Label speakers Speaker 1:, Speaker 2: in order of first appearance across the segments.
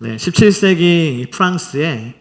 Speaker 1: 네, 17세기 프랑스에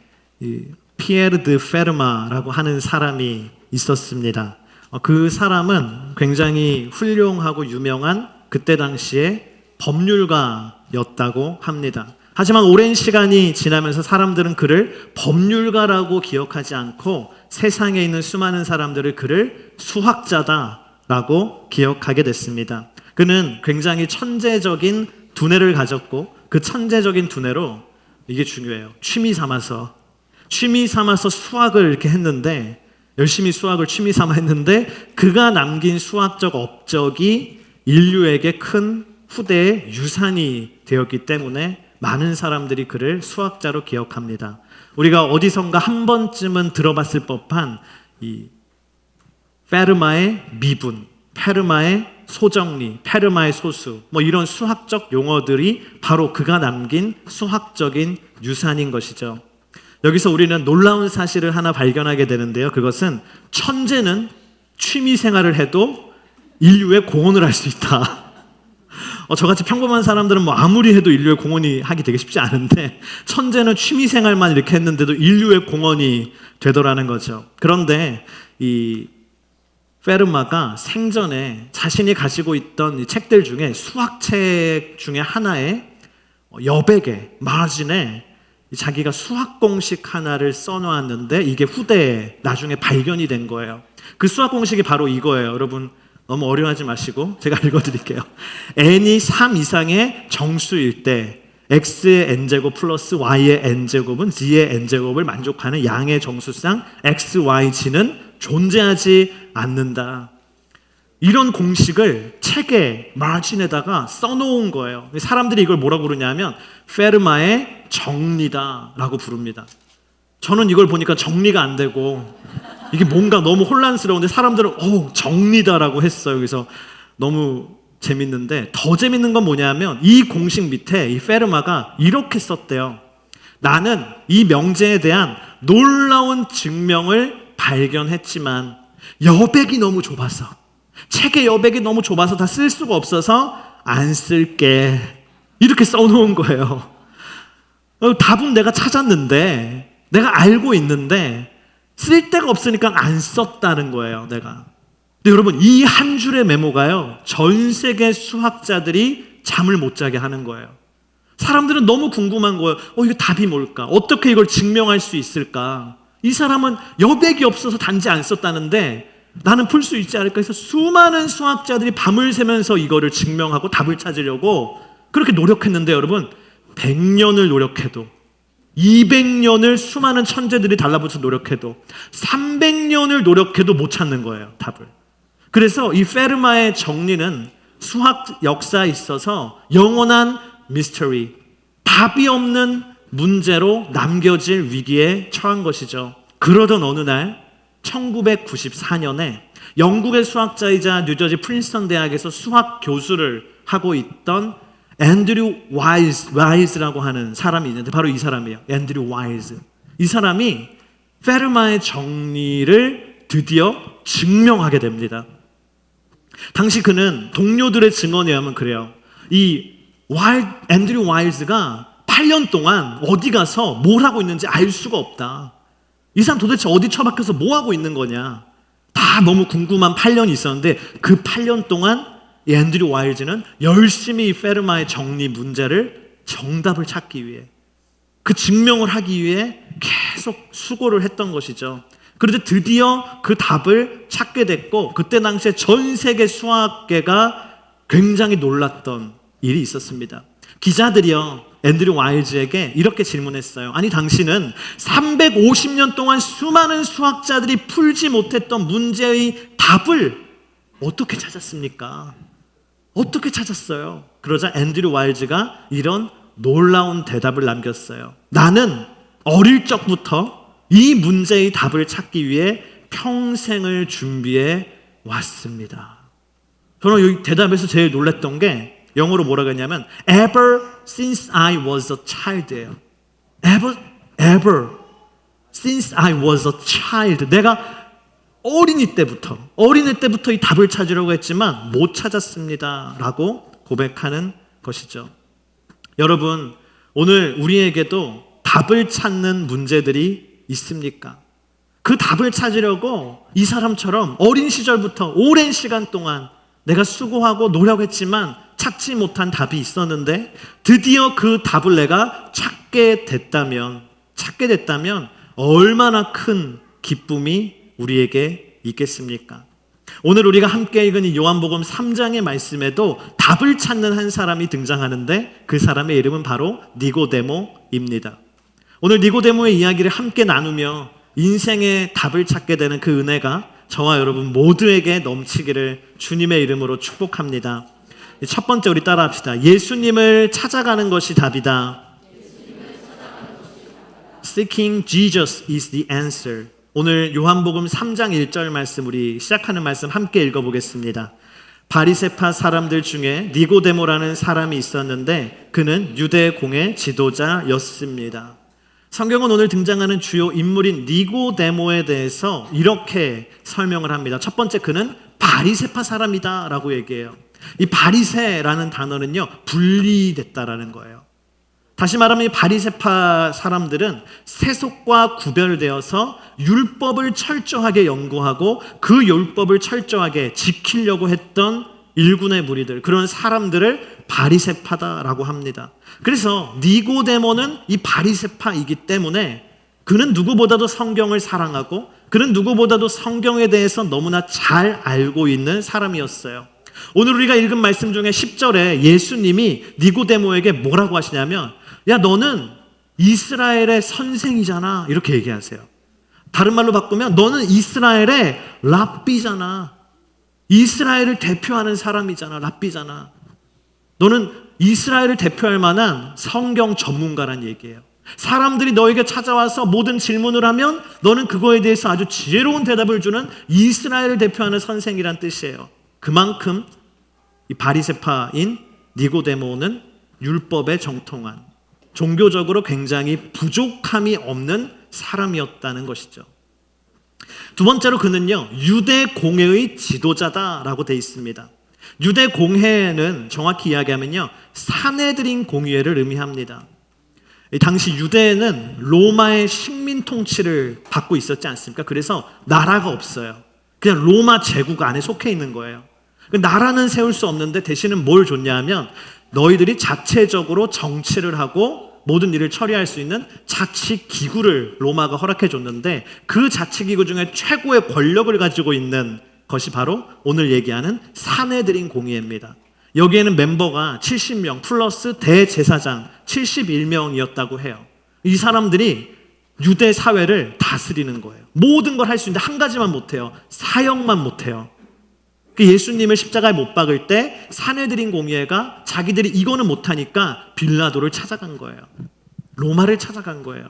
Speaker 1: 피에르 드 페르마라고 하는 사람이 있었습니다. 그 사람은 굉장히 훌륭하고 유명한 그때 당시에 법률가였다고 합니다. 하지만 오랜 시간이 지나면서 사람들은 그를 법률가라고 기억하지 않고 세상에 있는 수많은 사람들을 그를 수학자다라고 기억하게 됐습니다. 그는 굉장히 천재적인 두뇌를 가졌고 그 천재적인 두뇌로, 이게 중요해요, 취미 삼아서 수학을 이렇게 했는데, 열심히 수학을 취미 삼아 했는데 그가 남긴 수학적 업적이 인류에게 큰 후대의 유산이 되었기 때문에 많은 사람들이 그를 수학자로 기억합니다. 우리가 어디선가 한 번쯤은 들어봤을 법한 이 페르마의 미분, 페르마의 소정리, 페르마의 소수, 이런 수학적 용어들이 바로 그가 남긴 수학적인 유산인 것이죠. 여기서 우리는 놀라운 사실을 하나 발견하게 되는데요. 그것은 천재는 취미 생활을 해도 인류에 공헌을 할 수 있다. 저같이 평범한 사람들은 아무리 해도 인류에 공헌이 하기 되게 쉽지 않은데 천재는 취미 생활만 이렇게 했는데도 인류의 공헌이 되더라는 거죠. 그런데 이 페르마가 생전에 자신이 가지고 있던 이 책들 중에 수학책 중에 하나에 여백에 마진에 자기가 수학 공식 하나를 써놓았는데 이게 후대에 나중에 발견이 된 거예요. 그 수학 공식이 바로 이거예요. 여러분 너무 어려워하지 마시고 제가 읽어드릴게요. n이 3 이상의 정수일 때 x의 n제곱 플러스 y의 n제곱은 z의 n제곱을 만족하는 양의 정수상 x, y, g는 존재하지 않는다. 이런 공식을 책에 마진에다가 써놓은 거예요. 사람들이 이걸 뭐라고 부르냐면 페르마의 정리다라고 부릅니다. 저는 이걸 보니까 정리가 안 되고 이게 뭔가 너무 혼란스러운데 사람들은 정리다라고 했어요. 그래서 너무 재밌는데, 더 재밌는 건 뭐냐면 이 공식 밑에 이 페르마가 이렇게 썼대요. 나는 이 명제에 대한 놀라운 증명을 발견했지만 여백이 너무 좁아서, 책의 여백이 너무 좁아서 다 쓸 수가 없어서 안 쓸게. 이렇게 써놓은 거예요. 답은 내가 찾았는데, 내가 알고 있는데 쓸 데가 없으니까 안 썼다는 거예요, 내가. 근데 여러분, 이 한 줄의 메모가요, 전 세계 수학자들이 잠을 못 자게 하는 거예요. 사람들은 너무 궁금한 거예요. 이거 답이 뭘까? 어떻게 이걸 증명할 수 있을까? 이 사람은 여백이 없어서 단지 안 썼다는데 나는 풀 수 있지 않을까 해서 수많은 수학자들이 밤을 새면서 이거를 증명하고 답을 찾으려고 그렇게 노력했는데, 여러분, 100년을 노력해도, 200년을 수많은 천재들이 달라붙어 노력해도, 300년을 노력해도 못 찾는 거예요, 답을. 그래서 이 페르마의 정리는 수학 역사에 있어서 영원한 미스터리, 답이 없는 문제로 남겨질 위기에 처한 것이죠. 그러던 어느 날 1994년에 영국의 수학자이자 뉴저지 프린스턴 대학에서 수학 교수를 하고 있던 앤드류 와이즈라고 하는 사람이 있는데 바로 이 사람이에요. 앤드류 와이즈. 이 사람이 페르마의 정리를 드디어 증명하게 됩니다. 당시 그는 동료들의 증언에 의하면 그래요. 앤드류 와이즈가 8년 동안 어디 가서 뭘 하고 있는지 알 수가 없다. 이 사람 도대체 어디 처박혀서 뭐 하고 있는 거냐. 다 너무 궁금한 8년이 있었는데 그 8년 동안 이 앤드류 와이즈는 열심히 페르마의 정리 문제를 정답을 찾기 위해, 그 증명을 하기 위해 계속 수고를 했던 것이죠. 그런데 드디어 그 답을 찾게 됐고, 그때 당시에 전 세계 수학계가 굉장히 놀랐던 일이 있었습니다. 기자들이요, 앤드류 와이즈에게 이렇게 질문했어요. 아니, 당신은 350년 동안 수많은 수학자들이 풀지 못했던 문제의 답을 어떻게 찾았습니까? 어떻게 찾았어요? 그러자 앤드류 와이즈가 이런 놀라운 대답을 남겼어요. 나는 어릴 적부터 이 문제의 답을 찾기 위해 평생을 준비해 왔습니다. 저는 이 대답에서 제일 놀랐던 게 영어로 뭐라고 했냐면 ever since I was a child예요. ever since I was a child. 내가 어린이 때부터 이 답을 찾으려고 했지만 못 찾았습니다 라고 고백하는 것이죠. 여러분, 오늘 우리에게도 답을 찾는 문제들이 있습니까? 그 답을 찾으려고 이 사람처럼 어린 시절부터 오랜 시간 동안 내가 수고하고 노력했지만 찾지 못한 답이 있었는데 드디어 그 답을 내가 찾게 됐다면 얼마나 큰 기쁨이 우리에게 있겠습니까? 오늘 우리가 함께 읽은 이 요한복음 3장의 말씀에도 답을 찾는 한 사람이 등장하는데 그 사람의 이름은 바로 니고데모입니다. 오늘 니고데모의 이야기를 함께 나누며 인생의 답을 찾게 되는 그 은혜가 저와 여러분 모두에게 넘치기를 주님의 이름으로 축복합니다. 첫 번째 우리 따라합시다. 예수님을 찾아가는 것이 답이다. Seeking Jesus is the answer. 오늘 요한복음 3장 1절 말씀 우리 시작하는 말씀 함께 읽어보겠습니다. 바리새파 사람들 중에 니고데모라는 사람이 있었는데 그는 유대 공의 지도자였습니다. 성경은 오늘 등장하는 주요 인물인 니고데모에 대해서 이렇게 설명을 합니다. 첫 번째, 그는 바리새파 사람이다 라고 얘기해요. 이 바리새라는 단어는요, 분리됐다라는 거예요. 다시 말하면 이 바리새파 사람들은 세속과 구별되어서 율법을 철저하게 연구하고 그 율법을 철저하게 지키려고 했던 일군의 무리들, 그런 사람들을 바리새파다라고 합니다. 그래서 니고데모는 이 바리새파이기 때문에 그는 누구보다도 성경을 사랑하고 그는 누구보다도 성경에 대해서 너무나 잘 알고 있는 사람이었어요. 오늘 우리가 읽은 말씀 중에 10절에 예수님이 니고데모에게 뭐라고 하시냐면, 야, 너는 이스라엘의 선생이잖아, 이렇게 얘기하세요. 다른 말로 바꾸면 너는 이스라엘의 랍비잖아. 이스라엘을 대표하는 사람이잖아. 랍비잖아. 너는 이스라엘을 대표할 만한 성경 전문가란 얘기예요. 사람들이 너에게 찾아와서 모든 질문을 하면 너는 그거에 대해서 아주 지혜로운 대답을 주는 이스라엘을 대표하는 선생이란 뜻이에요. 그만큼 이 바리새파인 니고데모는 율법에 정통한, 종교적으로 굉장히 부족함이 없는 사람이었다는 것이죠. 두 번째로 그는요, 유대 공회의 지도자다라고 되어 있습니다. 유대 공회는 정확히 이야기하면요, 사내들인 공회를 의미합니다. 당시 유대는 로마의 식민 통치를 받고 있었지 않습니까? 그래서 나라가 없어요. 그냥 로마 제국 안에 속해 있는 거예요. 나라는 세울 수 없는데 대신은 뭘 줬냐 하면 너희들이 자체적으로 정치를 하고 모든 일을 처리할 수 있는 자치기구를 로마가 허락해 줬는데 그 자치기구 중에 최고의 권력을 가지고 있는 것이 바로 오늘 얘기하는 사내들인 공의회입니다. 여기에는 멤버가 70명 플러스 대제사장 71명이었다고 해요. 이 사람들이 유대 사회를 다스리는 거예요. 모든 걸 할 수 있는데 한 가지만 못해요. 사형만 못해요. 예수님을 십자가에 못 박을 때 사내들인 공의회가 자기들이 이거는 못하니까 빌라도를 찾아간 거예요. 로마를 찾아간 거예요.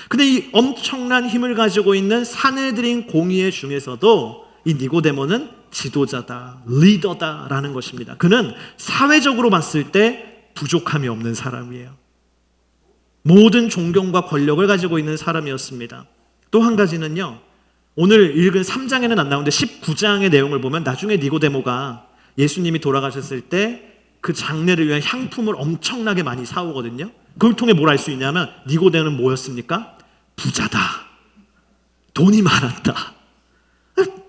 Speaker 1: 근데 이 엄청난 힘을 가지고 있는 사내들인 공의회 중에서도 이 니고데모는 지도자다, 리더다라는 것입니다. 그는 사회적으로 봤을 때 부족함이 없는 사람이에요. 모든 존경과 권력을 가지고 있는 사람이었습니다. 또 한 가지는요, 오늘 읽은 3장에는 안 나오는데 19장의 내용을 보면 나중에 니고데모가 예수님이 돌아가셨을 때 그 장례를 위한 향품을 엄청나게 많이 사오거든요. 그걸 통해 뭘 알 수 있냐면 니고데모는 뭐였습니까? 부자다. 돈이 많았다.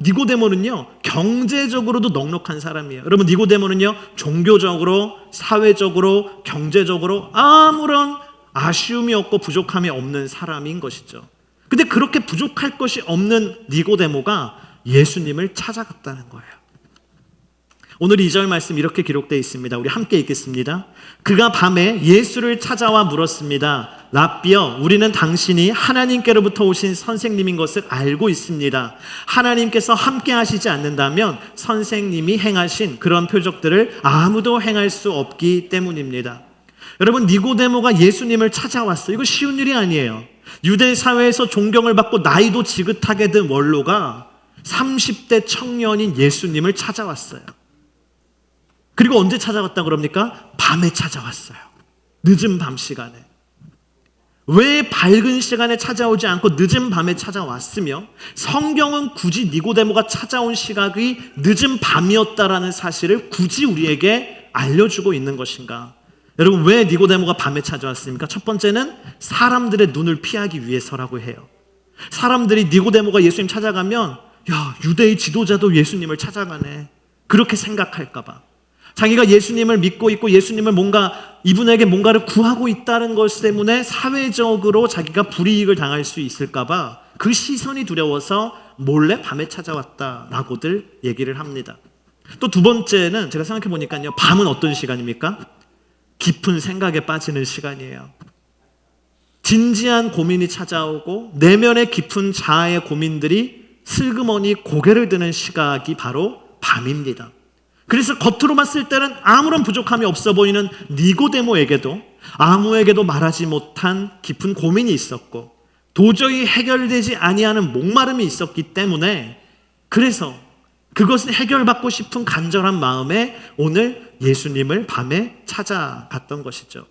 Speaker 1: 니고데모는요, 경제적으로도 넉넉한 사람이에요. 여러분, 니고데모는요, 종교적으로, 사회적으로, 경제적으로 아무런 아쉬움이 없고 부족함이 없는 사람인 것이죠. 근데 그렇게 부족할 것이 없는 니고데모가 예수님을 찾아갔다는 거예요. 오늘 2절 말씀 이렇게 기록되어 있습니다. 우리 함께 읽겠습니다. 그가 밤에 예수를 찾아와 물었습니다. 랍비여, 우리는 당신이 하나님께로부터 오신 선생님인 것을 알고 있습니다. 하나님께서 함께 하시지 않는다면 선생님이 행하신 그런 표적들을 아무도 행할 수 없기 때문입니다. 여러분, 니고데모가 예수님을 찾아왔어요. 이거 쉬운 일이 아니에요. 유대 사회에서 존경을 받고 나이도 지긋하게 든 원로가 30대 청년인 예수님을 찾아왔어요. 그리고 언제 찾아왔다 그럽니까? 밤에 찾아왔어요. 늦은 밤 시간에. 왜 밝은 시간에 찾아오지 않고 늦은 밤에 찾아왔으며 성경은 굳이 니고데모가 찾아온 시각이 늦은 밤이었다라는 사실을 굳이 우리에게 알려주고 있는 것인가? 여러분, 왜 니고데모가 밤에 찾아왔습니까? 첫 번째는 사람들의 눈을 피하기 위해서라고 해요. 사람들이 니고데모가 예수님 찾아가면 야, 유대의 지도자도 예수님을 찾아가네, 그렇게 생각할까 봐. 자기가 예수님을 믿고 있고 예수님을 이분에게 뭔가를 구하고 있다는 것 때문에 사회적으로 자기가 불이익을 당할 수 있을까 봐 그 시선이 두려워서 몰래 밤에 찾아왔다라고들 얘기를 합니다. 또 두 번째는 제가 생각해 보니까요, 밤은 어떤 시간입니까? 깊은 생각에 빠지는 시간이에요. 진지한 고민이 찾아오고 내면의 깊은 자아의 고민들이 슬그머니 고개를 드는 시각이 바로 밤입니다. 그래서 겉으로 봤을 때는 아무런 부족함이 없어 보이는 니고데모에게도 아무에게도 말하지 못한 깊은 고민이 있었고 도저히 해결되지 아니하는 목마름이 있었기 때문에, 그래서 그것을 해결받고 싶은 간절한 마음에 오늘 예수님을 밤에 찾아갔던 것이죠.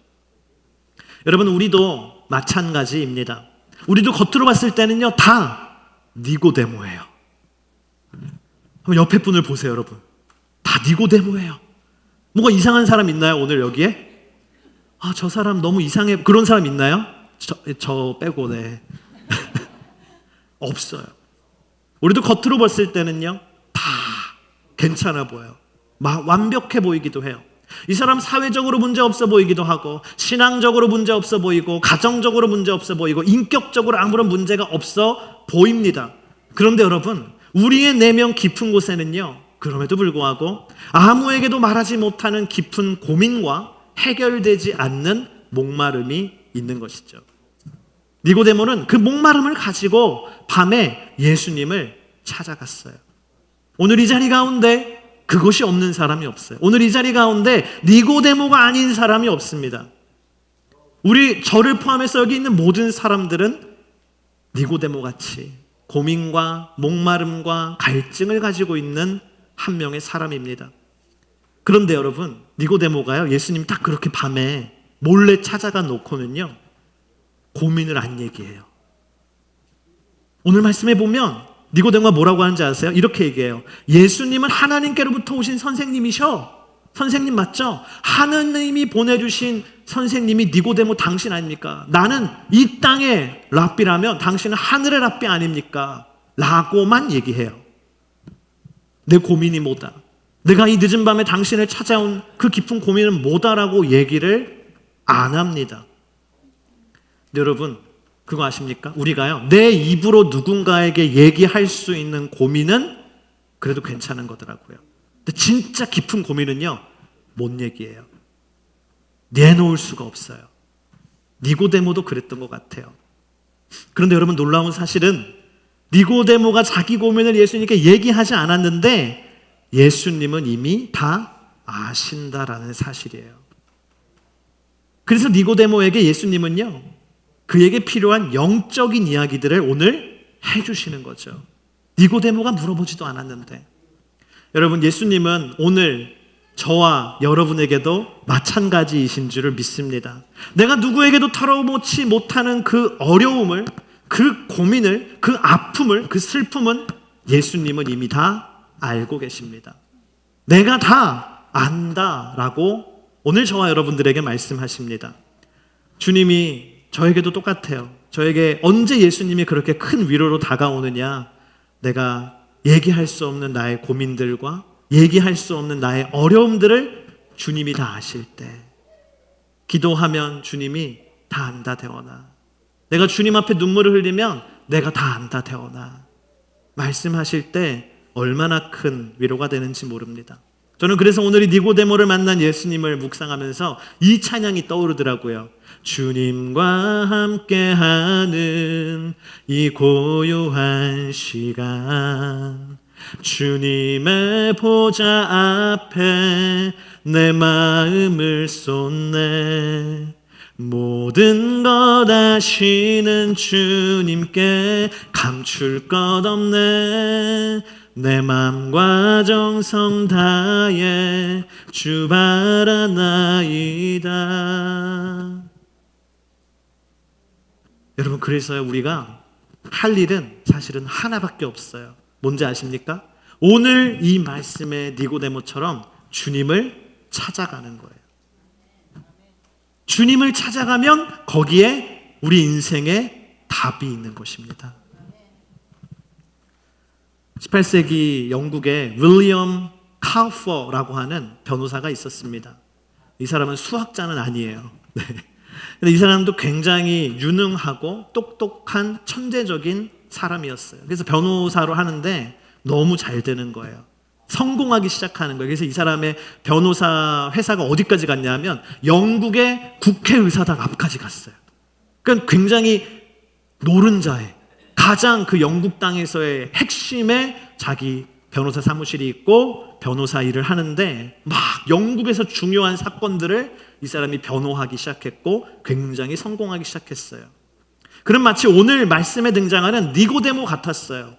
Speaker 1: 여러분, 우리도 마찬가지입니다. 우리도 겉으로 봤을 때는요, 다 니고데모예요. 한번 옆에 분을 보세요, 여러분. 다 니고데모예요. 뭔가 이상한 사람 있나요, 오늘 여기에? 아, 저 사람 너무 이상해, 그런 사람 있나요? 저 빼고, 네. 없어요. 우리도 겉으로 봤을 때는요, 다 괜찮아 보여요. 완벽해 보이기도 해요. 이 사람 사회적으로 문제 없어 보이기도 하고, 신앙적으로 문제 없어 보이고, 가정적으로 문제 없어 보이고, 인격적으로 아무런 문제가 없어 보입니다. 그런데 여러분, 우리의 내면 깊은 곳에는요, 그럼에도 불구하고 아무에게도 말하지 못하는 깊은 고민과 해결되지 않는 목마름이 있는 것이죠. 니고데모는 그 목마름을 가지고 밤에 예수님을 찾아갔어요. 오늘 이 자리 가운데 그것이 없는 사람이 없어요. 오늘 이 자리 가운데 니고데모가 아닌 사람이 없습니다. 저를 포함해서 여기 있는 모든 사람들은 니고데모 같이 고민과 목마름과 갈증을 가지고 있는 한 명의 사람입니다. 그런데 여러분, 니고데모가요, 예수님 딱 그렇게 밤에 몰래 찾아가 놓고는요, 고민을 안 얘기해요. 오늘 말씀에 보면 니고데모가 뭐라고 하는지 아세요? 이렇게 얘기해요. 예수님은 하나님께로부터 오신 선생님이셔. 선생님 맞죠? 하느님이 보내주신 선생님이 니고데모 당신 아닙니까? 나는 이 땅의 랍비라면 당신은 하늘의 랍비 아닙니까? 라고만 얘기해요. 내 고민이 뭐다, 내가 이 늦은 밤에 당신을 찾아온 그 깊은 고민은 뭐다라고 얘기를 안 합니다. 근데 여러분, 그거 아십니까? 우리가요, 내 입으로 누군가에게 얘기할 수 있는 고민은 그래도 괜찮은 거더라고요. 근데 진짜 깊은 고민은요, 못 얘기해요. 내놓을 수가 없어요. 니고데모도 그랬던 것 같아요. 그런데 여러분, 놀라운 사실은 니고데모가 자기 고민을 예수님께 얘기하지 않았는데 예수님은 이미 다 아신다라는 사실이에요. 그래서 니고데모에게 예수님은요, 그에게 필요한 영적인 이야기들을 오늘 해주시는 거죠. 니고데모가 물어보지도 않았는데. 여러분, 예수님은 오늘 저와 여러분에게도 마찬가지이신 줄을 믿습니다. 내가 누구에게도 털어놓지 못하는 그 어려움을, 그 고민을, 그 아픔을, 그 슬픔은 예수님은 이미 다 알고 계십니다. 내가 다 안다라고 오늘 저와 여러분들에게 말씀하십니다. 주님이 저에게도 똑같아요. 저에게 언제 예수님이 그렇게 큰 위로로 다가오느냐, 내가 얘기할 수 없는 나의 고민들과 얘기할 수 없는 나의 어려움들을 주님이 다 아실 때, 기도하면 주님이 다 안다 대원아, 내가 주님 앞에 눈물을 흘리면 내가 다 안다 대원아, 말씀하실 때 얼마나 큰 위로가 되는지 모릅니다. 저는 그래서 오늘 이 니고데모를 만난 예수님을 묵상하면서 이 찬양이 떠오르더라고요. 주님과 함께하는 이 고요한 시간, 주님의 보좌 앞에 내 마음을 쏟네. 모든 것 아시는 주님께 감출 것 없네. 내 맘과 정성 다해 주 바라나이다. 여러분, 그래서 우리가 할 일은 사실은 하나밖에 없어요. 뭔지 아십니까? 오늘 이 말씀의 니고데모처럼 주님을 찾아가는 거예요. 주님을 찾아가면 거기에 우리 인생의 답이 있는 것입니다. 18세기 영국에 윌리엄 카우퍼라고 하는 변호사가 있었습니다. 이 사람은 수학자는 아니에요. 네. 근데 이 사람도 굉장히 유능하고 똑똑한 천재적인 사람이었어요. 그래서 변호사로 하는데 너무 잘 되는 거예요. 성공하기 시작하는 거예요. 그래서 이 사람의 변호사 회사가 어디까지 갔냐면 영국의 국회의사당 앞까지 갔어요. 그러니까 굉장히 노른자에 가장 그 영국 땅에서의 핵심에 자기 변호사 사무실이 있고 변호사 일을 하는데 막 영국에서 중요한 사건들을 이 사람이 변호하기 시작했고 굉장히 성공하기 시작했어요. 그럼 마치 오늘 말씀에 등장하는 니고데모 같았어요.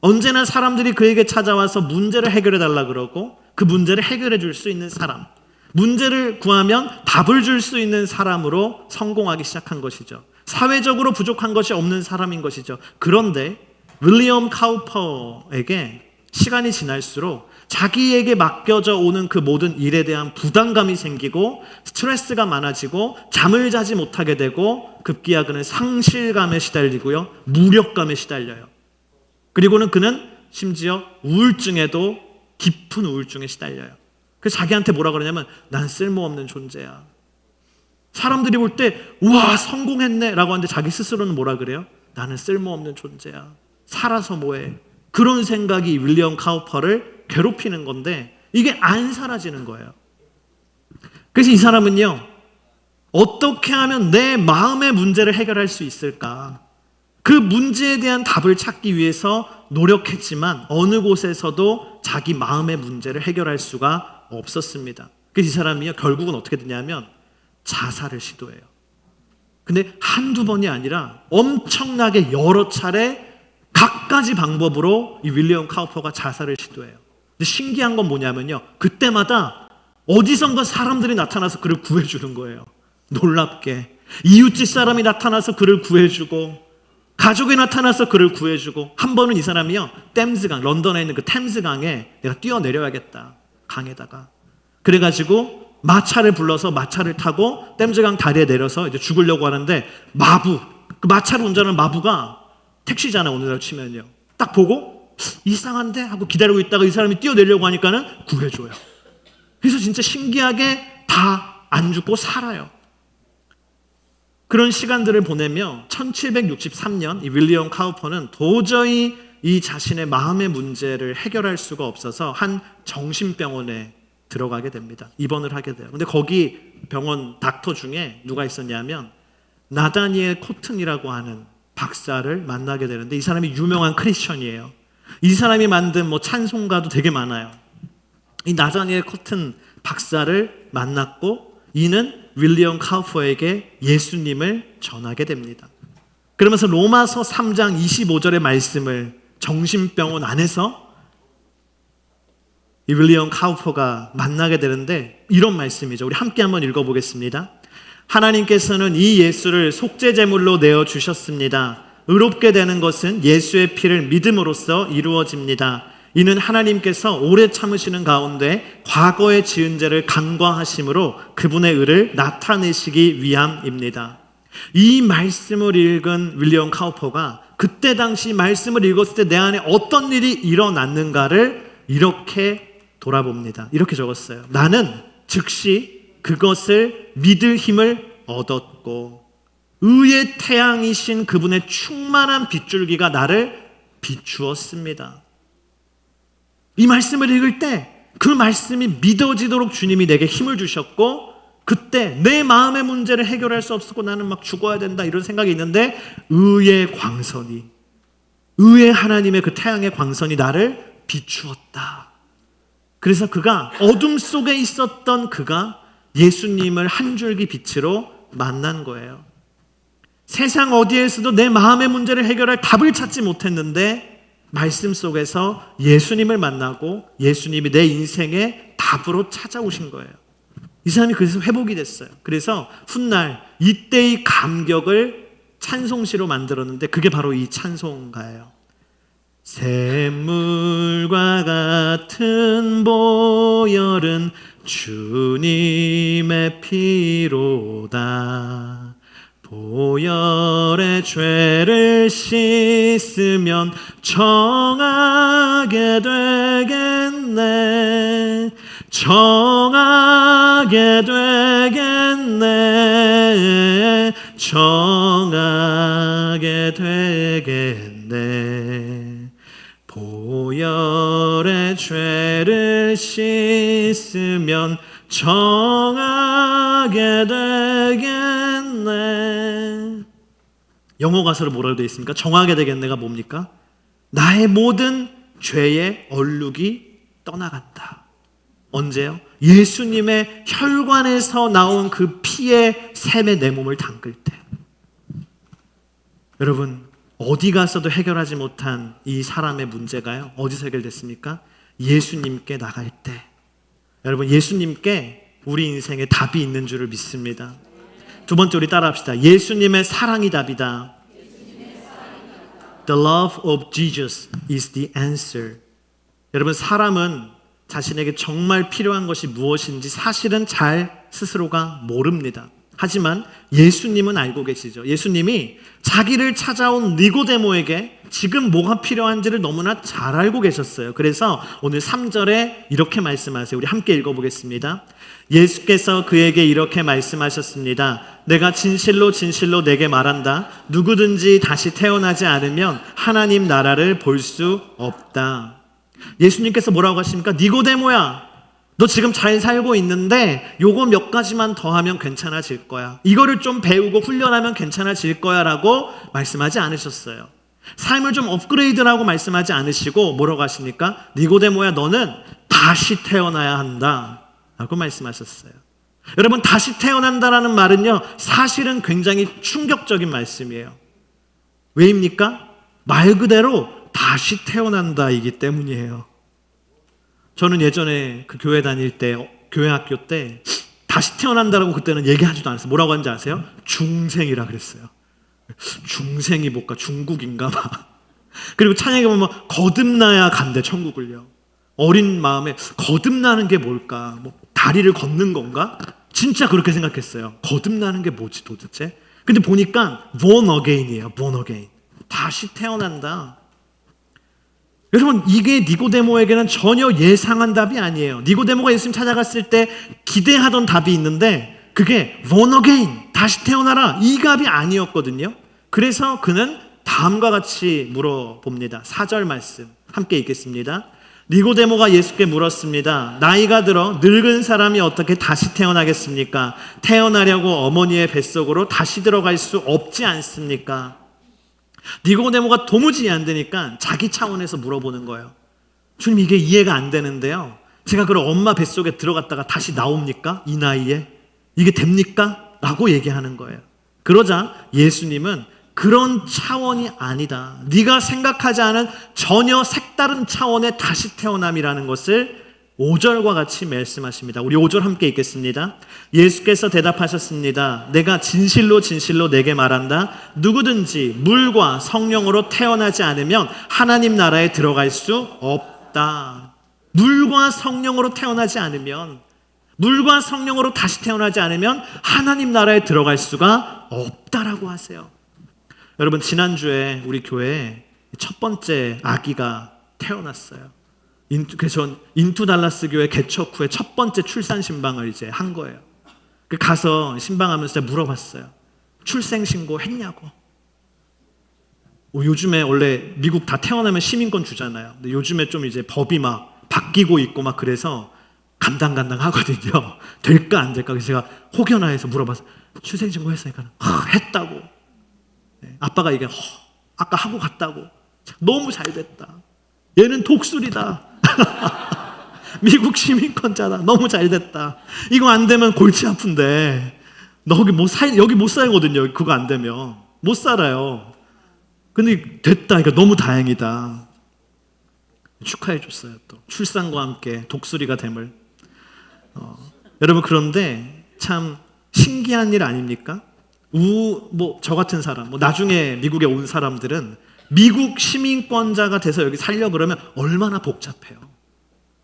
Speaker 1: 언제나 사람들이 그에게 찾아와서 문제를 해결해 달라 그러고 그 문제를 해결해 줄 수 있는 사람, 문제를 구하면 답을 줄 수 있는 사람으로 성공하기 시작한 것이죠. 사회적으로 부족한 것이 없는 사람인 것이죠. 그런데 윌리엄 카우퍼에게 시간이 지날수록 자기에게 맡겨져 오는 그 모든 일에 대한 부담감이 생기고 스트레스가 많아지고 잠을 자지 못하게 되고 급기야 그는 상실감에 시달리고요, 무력감에 시달려요. 그리고는 그는 심지어 우울증에도 깊은 우울증에 시달려요. 그래서 자기한테 뭐라 그러냐면 난 쓸모없는 존재야. 사람들이 볼 때 우와 성공했네 라고 하는데 자기 스스로는 뭐라 그래요? 나는 쓸모없는 존재야. 살아서 뭐해. 그런 생각이 윌리엄 카우퍼를 괴롭히는 건데 이게 안 사라지는 거예요. 그래서 이 사람은요, 어떻게 하면 내 마음의 문제를 해결할 수 있을까? 그 문제에 대한 답을 찾기 위해서 노력했지만 어느 곳에서도 자기 마음의 문제를 해결할 수가 없었습니다. 그래서 이 사람이요, 결국은 어떻게 되냐면 자살을 시도해요. 근데 한두 번이 아니라 엄청나게 여러 차례 각가지 방법으로 이 윌리엄 카우퍼가 자살을 시도해요. 근데 신기한 건 뭐냐면요, 그때마다 어디선가 사람들이 나타나서 그를 구해주는 거예요. 놀랍게 이웃집 사람이 나타나서 그를 구해주고 가족이 나타나서 그를 구해주고, 한 번은 이 사람이요, 템스강, 런던에 있는 그 템스강에 내가 뛰어내려야겠다, 강에다가. 그래가지고 마차를 불러서 마차를 타고 템스강 다리에 내려서 이제 죽으려고 하는데 마부, 그 마차를 운전하는 마부가 택시잖아 오늘날 치면요, 딱 보고 이상한데 하고 기다리고 있다가 이 사람이 뛰어내려고 하니까는 구해줘요. 그래서 진짜 신기하게 다 안 죽고 살아요. 그런 시간들을 보내며 1763년 이 윌리엄 카우퍼는 도저히 이 자신의 마음의 문제를 해결할 수가 없어서 한 정신병원에 들어가게 됩니다. 입원을 하게 돼요. 근데 거기 병원 닥터 중에 누가 있었냐면 나다니엘 코튼이라고 하는 박사를 만나게 되는데, 이 사람이 유명한 크리스천이에요. 이 사람이 만든 뭐 찬송가도 되게 많아요. 이 나다니엘 코튼 박사를 만났고 이는 윌리엄 카우퍼에게 예수님을 전하게 됩니다. 그러면서 로마서 3장 25절의 말씀을 정신병원 안에서 이 윌리엄 카우퍼가 만나게 되는데 이런 말씀이죠. 우리 함께 한번 읽어보겠습니다. 하나님께서는 이 예수를 속죄제물로 내어주셨습니다. 의롭게 되는 것은 예수의 피를 믿음으로써 이루어집니다. 이는 하나님께서 오래 참으시는 가운데 과거에 지은 죄를 간과하심으로 그분의 의를 나타내시기 위함입니다. 이 말씀을 읽은 윌리엄 카우퍼가 그때 당시 말씀을 읽었을 때 내 안에 어떤 일이 일어났는가를 이렇게 돌아봅니다. 이렇게 적었어요. 나는 즉시 그것을 믿을 힘을 얻었고 의의 태양이신 그분의 충만한 빗줄기가 나를 비추었습니다. 이 말씀을 읽을 때 그 말씀이 믿어지도록 주님이 내게 힘을 주셨고, 그때 내 마음의 문제를 해결할 수 없었고 나는 막 죽어야 된다 이런 생각이 있는데 의의 광선이, 의의 하나님의 그 태양의 광선이 나를 비추었다. 그래서 그가 어둠 속에 있었던 그가 예수님을 한 줄기 빛으로 만난 거예요. 세상 어디에서도 내 마음의 문제를 해결할 답을 찾지 못했는데 말씀 속에서 예수님을 만나고 예수님이 내 인생의 답으로 찾아오신 거예요. 이 사람이 그래서 회복이 됐어요. 그래서 훗날 이때의 감격을 찬송시로 만들었는데 그게 바로 이 찬송가예요. 샘물과 같은 보혈은 주님의 피로다. 보혈의 죄를 씻으면 정하게 되겠네. 정하게 되겠네. 정하게 되겠네. 보혈의 죄를 씻으면 정하게 되겠네. 영어 가사로 뭐라고 되어 있습니까? 정하게 되겠네가 뭡니까? 나의 모든 죄의 얼룩이 떠나간다. 언제요? 예수님의 혈관에서 나온 그 피에 샘에 내 몸을 담글 때. 여러분, 어디 가서도 해결하지 못한 이 사람의 문제가요, 어디서 해결됐습니까? 예수님께 나갈 때. 여러분, 예수님께 우리 인생에 답이 있는 줄을 믿습니다. 두 번째, 우리 따라합시다. 예수님의 사랑이 답이다. The love of Jesus is the answer. 여러분, 사람은 자신에게 정말 필요한 것이 무엇인지 사실은 잘 스스로가 모릅니다. 하지만 예수님은 알고 계시죠. 예수님이 자기를 찾아온 니고데모에게 지금 뭐가 필요한지를 너무나 잘 알고 계셨어요. 그래서 오늘 3절에 이렇게 말씀하세요. 우리 함께 읽어보겠습니다. 예수께서 그에게 이렇게 말씀하셨습니다. 내가 진실로 진실로 내게 말한다. 누구든지 다시 태어나지 않으면 하나님 나라를 볼 수 없다. 예수님께서 뭐라고 하십니까? 니고데모야, 너 지금 잘 살고 있는데 요거 몇 가지만 더 하면 괜찮아질 거야. 이거를 좀 배우고 훈련하면 괜찮아질 거야 라고 말씀하지 않으셨어요. 삶을 좀 업그레이드라고 말씀하지 않으시고 뭐라고 하십니까? 니고데모야, 너는 다시 태어나야 한다 라고 말씀하셨어요. 여러분, 다시 태어난다라는 말은요, 사실은 굉장히 충격적인 말씀이에요. 왜입니까? 말 그대로 다시 태어난다이기 때문이에요. 저는 예전에 그 교회 다닐 때, 교회 학교 때 다시 태어난다라고 그때는 얘기하지도 않았어요. 뭐라고 하는지 아세요? 중생이라 그랬어요. 중생이 뭘까? 중국인가 봐. 그리고 찬양에 보면 거듭나야 간대, 천국을요. 어린 마음에 거듭나는 게 뭘까? 뭐 다리를 걷는 건가? 진짜 그렇게 생각했어요. 거듭나는 게 뭐지 도대체? 근데 보니까 born again이에요. born again. 다시 태어난다. 여러분, 이게 니고데모에게는 전혀 예상한 답이 아니에요. 니고데모가 예수님 찾아갔을 때 기대하던 답이 있는데 그게 born again, 다시 태어나라, 이 답이 아니었거든요. 그래서 그는 다음과 같이 물어봅니다. 4절 말씀 함께 읽겠습니다. 니고데모가 예수께 물었습니다. 나이가 들어 늙은 사람이 어떻게 다시 태어나겠습니까? 태어나려고 어머니의 뱃속으로 다시 들어갈 수 없지 않습니까? 니고데모가 도무지 안 되니까 자기 차원에서 물어보는 거예요. 주님, 이게 이해가 안 되는데요, 제가 그럼 엄마 뱃속에 들어갔다가 다시 나옵니까? 이 나이에? 이게 됩니까? 라고 얘기하는 거예요. 그러자 예수님은 그런 차원이 아니다, 네가 생각하지 않은 전혀 색다른 차원의 다시 태어남이라는 것을 5절과 같이 말씀하십니다. 우리 5절 함께 읽겠습니다. 예수께서 대답하셨습니다. 내가 진실로 진실로 내게 말한다. 누구든지 물과 성령으로 태어나지 않으면 하나님 나라에 들어갈 수 없다. 물과 성령으로 태어나지 않으면, 물과 성령으로 다시 태어나지 않으면 하나님 나라에 들어갈 수가 없다라고 하세요. 여러분, 지난주에 우리 교회에 첫 번째 아기가 태어났어요. 그래서 인투 달라스 교회 개척 후에 첫 번째 출산 신방을 이제 한 거예요. 가서 신방하면서 물어봤어요. 출생 신고 했냐고. 요즘에 원래 미국 다 태어나면 시민권 주잖아요. 근데 요즘에 좀 이제 법이 막 바뀌고 있고 막 그래서 간당간당 하거든요. 될까 안 될까. 그래서 제가 혹여나해서 물어봐서 출생 신고 했으니까 했다고. 아빠가 얘기해, 아까 하고 갔다고. 너무 잘 됐다. 얘는 독수리다. 미국 시민권자다. 너무 잘 됐다. 이거 안 되면 골치 아픈데 여기 못 살거든요. 그거 안 되면 못 살아요. 근데 됐다. 그러니까 너무 다행이다. 축하해 줬어요. 또 출산과 함께 독수리가 됨을. 여러분, 그런데 참 신기한 일 아닙니까? 저 같은 사람, 나중에 미국에 온 사람들은 미국 시민권자가 돼서 여기 살려 그러면 얼마나 복잡해요.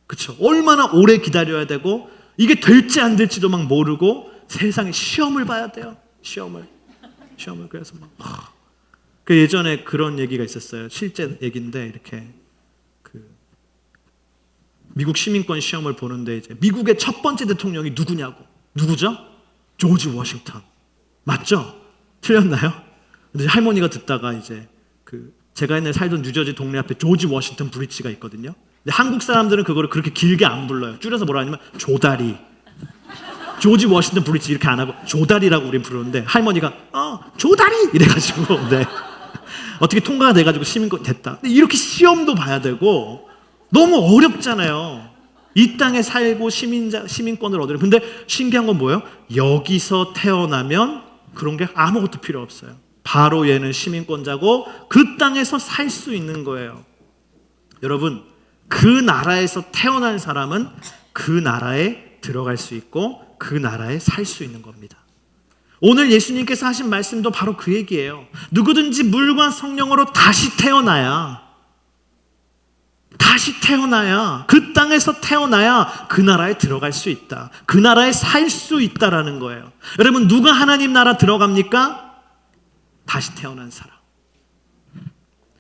Speaker 1: 그렇죠? 얼마나 오래 기다려야 되고 이게 될지 안 될지도 막 모르고 세상에 시험을 봐야 돼요. 시험을 그래서 막 그 예전에 그런 얘기가 있었어요. 실제 얘기인데 이렇게 그 미국 시민권 시험을 보는데 이제 미국의 첫 번째 대통령이 누구냐고. 누구죠? 조지 워싱턴. 맞죠? 틀렸나요? 근데 할머니가 듣다가 이제 그 제가 옛날에 살던 뉴저지 동네 앞에 조지 워싱턴 브릿지가 있거든요. 근데 한국 사람들은 그거를 그렇게 길게 안 불러요. 줄여서 뭐라 하냐면 조다리. 조지 워싱턴 브릿지 이렇게 안 하고 조다리라고 우린 부르는데 할머니가 조다리 이래가지고 네. 어떻게 통과가 돼가지고 시민권 됐다. 근데 이렇게 시험도 봐야 되고 너무 어렵잖아요. 이 땅에 살고 시민권을 얻으려. 근데 신기한 건 뭐예요? 여기서 태어나면 그런 게 아무것도 필요 없어요. 바로 얘는 시민권자고 그 땅에서 살 수 있는 거예요. 여러분, 그 나라에서 태어난 사람은 그 나라에 들어갈 수 있고 그 나라에 살 수 있는 겁니다. 오늘 예수님께서 하신 말씀도 바로 그 얘기예요. 누구든지 물과 성령으로 다시 태어나야 그 땅에서 태어나야 그 나라에 들어갈 수 있다. 그 나라에 살 수 있다라는 거예요. 여러분, 누가 하나님 나라 들어갑니까? 다시 태어난 사람.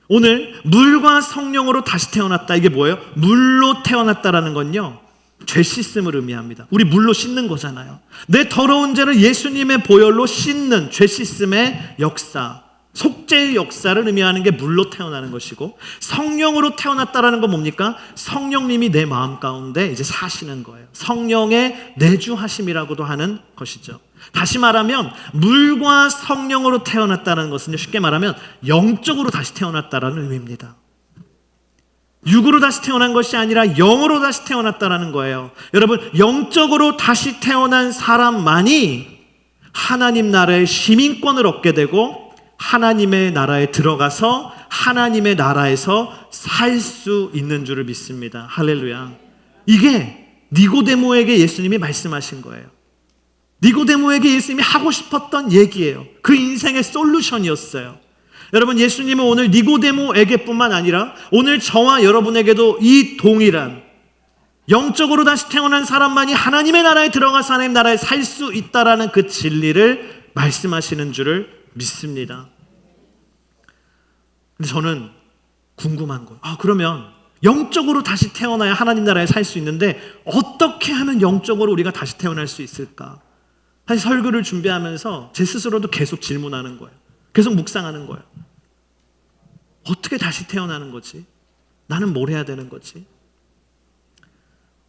Speaker 1: 오늘 물과 성령으로 다시 태어났다. 이게 뭐예요? 물로 태어났다라는 건요, 죄 씻음을 의미합니다. 우리 물로 씻는 거잖아요. 내 더러운 죄를 예수님의 보혈로 씻는 죄 씻음의 역사, 속죄의 역사를 의미하는 게 물로 태어나는 것이고, 성령으로 태어났다라는 건 뭡니까? 성령님이 내 마음 가운데 이제 사시는 거예요. 성령의 내주하심이라고도 하는 것이죠. 다시 말하면 물과 성령으로 태어났다는 것은 쉽게 말하면 영적으로 다시 태어났다라는 의미입니다. 육으로 다시 태어난 것이 아니라 영으로 다시 태어났다라는 거예요. 여러분, 영적으로 다시 태어난 사람만이 하나님 나라의 시민권을 얻게 되고 하나님의 나라에 들어가서 하나님의 나라에서 살 수 있는 줄을 믿습니다. 할렐루야. 이게 니고데모에게 예수님이 말씀하신 거예요. 니고데모에게 예수님이 하고 싶었던 얘기예요. 그 인생의 솔루션이었어요. 여러분, 예수님은 오늘 니고데모에게뿐만 아니라 오늘 저와 여러분에게도 이 동일한 영적으로 다시 태어난 사람만이 하나님의 나라에 들어가서 하나님 나라에 살 수 있다라는 그 진리를 말씀하시는 줄을 믿습니다. 근데 저는 궁금한 거예요. 그러면 영적으로 다시 태어나야 하나님 나라에 살 수 있는데 어떻게 하면 영적으로 우리가 다시 태어날 수 있을까? 사실 설교를 준비하면서 제 스스로도 계속 질문하는 거예요. 계속 묵상하는 거예요. 어떻게 다시 태어나는 거지? 나는 뭘 해야 되는 거지?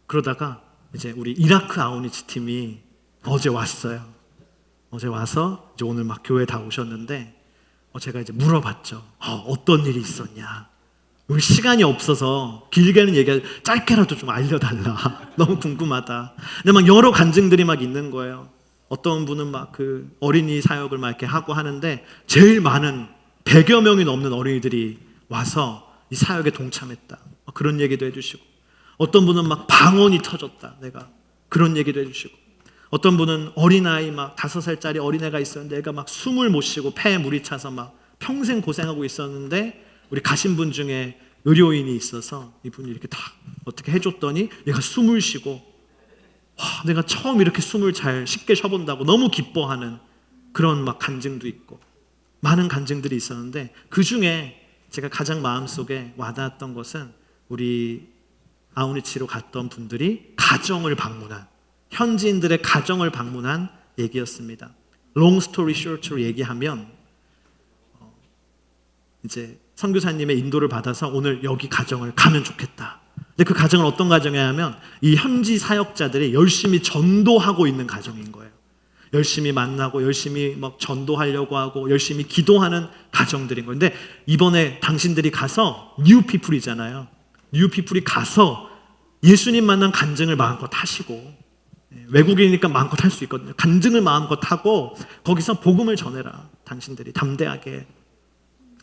Speaker 1: 그러다가 이제 우리 이라크 아우니치 팀이 어제 왔어요. 어제 와서 이제 오늘 막 교회 다 오셨는데 제가 이제 물어봤죠. 어떤 일이 있었냐? 우리 시간이 없어서 길게는 얘기하지 짧게라도 좀 알려달라. 너무 궁금하다. 근데 막 여러 간증들이 막 있는 거예요. 어떤 분은 막 그 어린이 사역을 막 이렇게 하고 하는데 제일 많은 100여 명이 넘는 어린이들이 와서 이 사역에 동참했다. 그런 얘기도 해주시고, 어떤 분은 막 방언이 터졌다. 내가 그런 얘기도 해주시고, 어떤 분은 어린아이 막 5살짜리 어린애가 있었는데 애가 막 숨을 못 쉬고 폐에 물이 차서 막 평생 고생하고 있었는데 우리 가신 분 중에 의료인이 있어서 이분이 이렇게 다 어떻게 해줬더니 얘가 숨을 쉬고, 내가 처음 이렇게 숨을 잘 쉽게 쉬어본다고 너무 기뻐하는 그런 막 간증도 있고, 많은 간증들이 있었는데 그 중에 제가 가장 마음속에 와닿았던 것은 우리 아우니치로 갔던 분들이 가정을 방문한, 현지인들의 가정을 방문한 얘기였습니다. long story short로 얘기하면 이제 선교사님의 인도를 받아서 오늘 여기 가정을 가면 좋겠다. 근데 그 가정은 어떤 가정이냐면 이 현지 사역자들이 열심히 전도하고 있는 가정인 거예요. 열심히 만나고 열심히 막 전도하려고 하고 열심히 기도하는 가정들인 거예요. 근데 이번에 당신들이 가서 뉴피플이잖아요. 뉴피플이 가서 예수님 만난 간증을 마음껏 하시고, 외국인이니까 마음껏 할 수 있거든요. 간증을 마음껏 하고 거기서 복음을 전해라. 당신들이 담대하게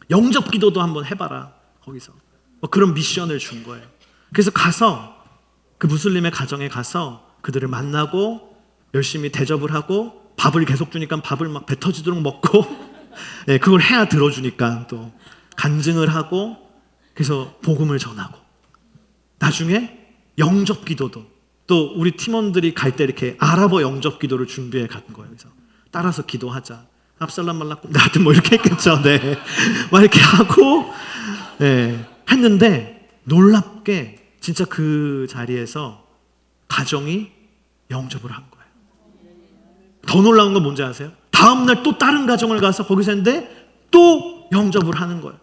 Speaker 1: 영접 기도도 한번 해봐라. 거기서 그런 미션을 준 거예요. 그래서 가서 그 무슬림의 가정에 가서 그들을 만나고 열심히 대접을 하고 밥을 계속 주니까 밥을 막 배 터지도록 먹고 네, 그걸 해야 들어주니까 또 간증을 하고 그래서 복음을 전하고 나중에 영접 기도도 또 우리 팀원들이 갈 때 이렇게 아랍어 영접 기도를 준비해 간 거예요. 그래서 따라서 기도하자. 압살람 말라꿈 나도 뭐 이렇게 했겠죠. 네. 막 이렇게 하고 네. 했는데 놀랍게 진짜 그 자리에서 가정이 영접을 한 거예요. 더 놀라운 건 뭔지 아세요? 다음날 또 다른 가정을 가서 거기서 했는데 또 영접을 하는 거예요.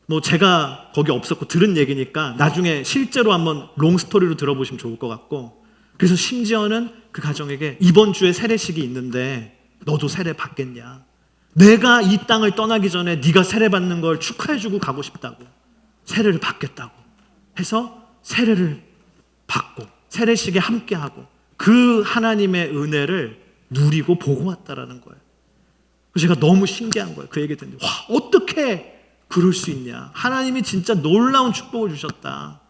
Speaker 1: 뭐 제가 거기 없었고 들은 얘기니까 나중에 실제로 한번 롱스토리로 들어보시면 좋을 것 같고, 그래서 심지어는 그 가정에게 이번 주에 세례식이 있는데 너도 세례 받겠냐, 내가 이 땅을 떠나기 전에 네가 세례 받는 걸 축하해주고 가고 싶다고, 세례를 받겠다고 해서 세례를 받고 세례식에 함께하고 그 하나님의 은혜를 누리고 보고 왔다라는 거예요. 그래서 제가 너무 신기한 거예요. 그 얘기 듣는데 와, 어떻게 그럴 수 있냐, 하나님이 진짜 놀라운 축복을 주셨다,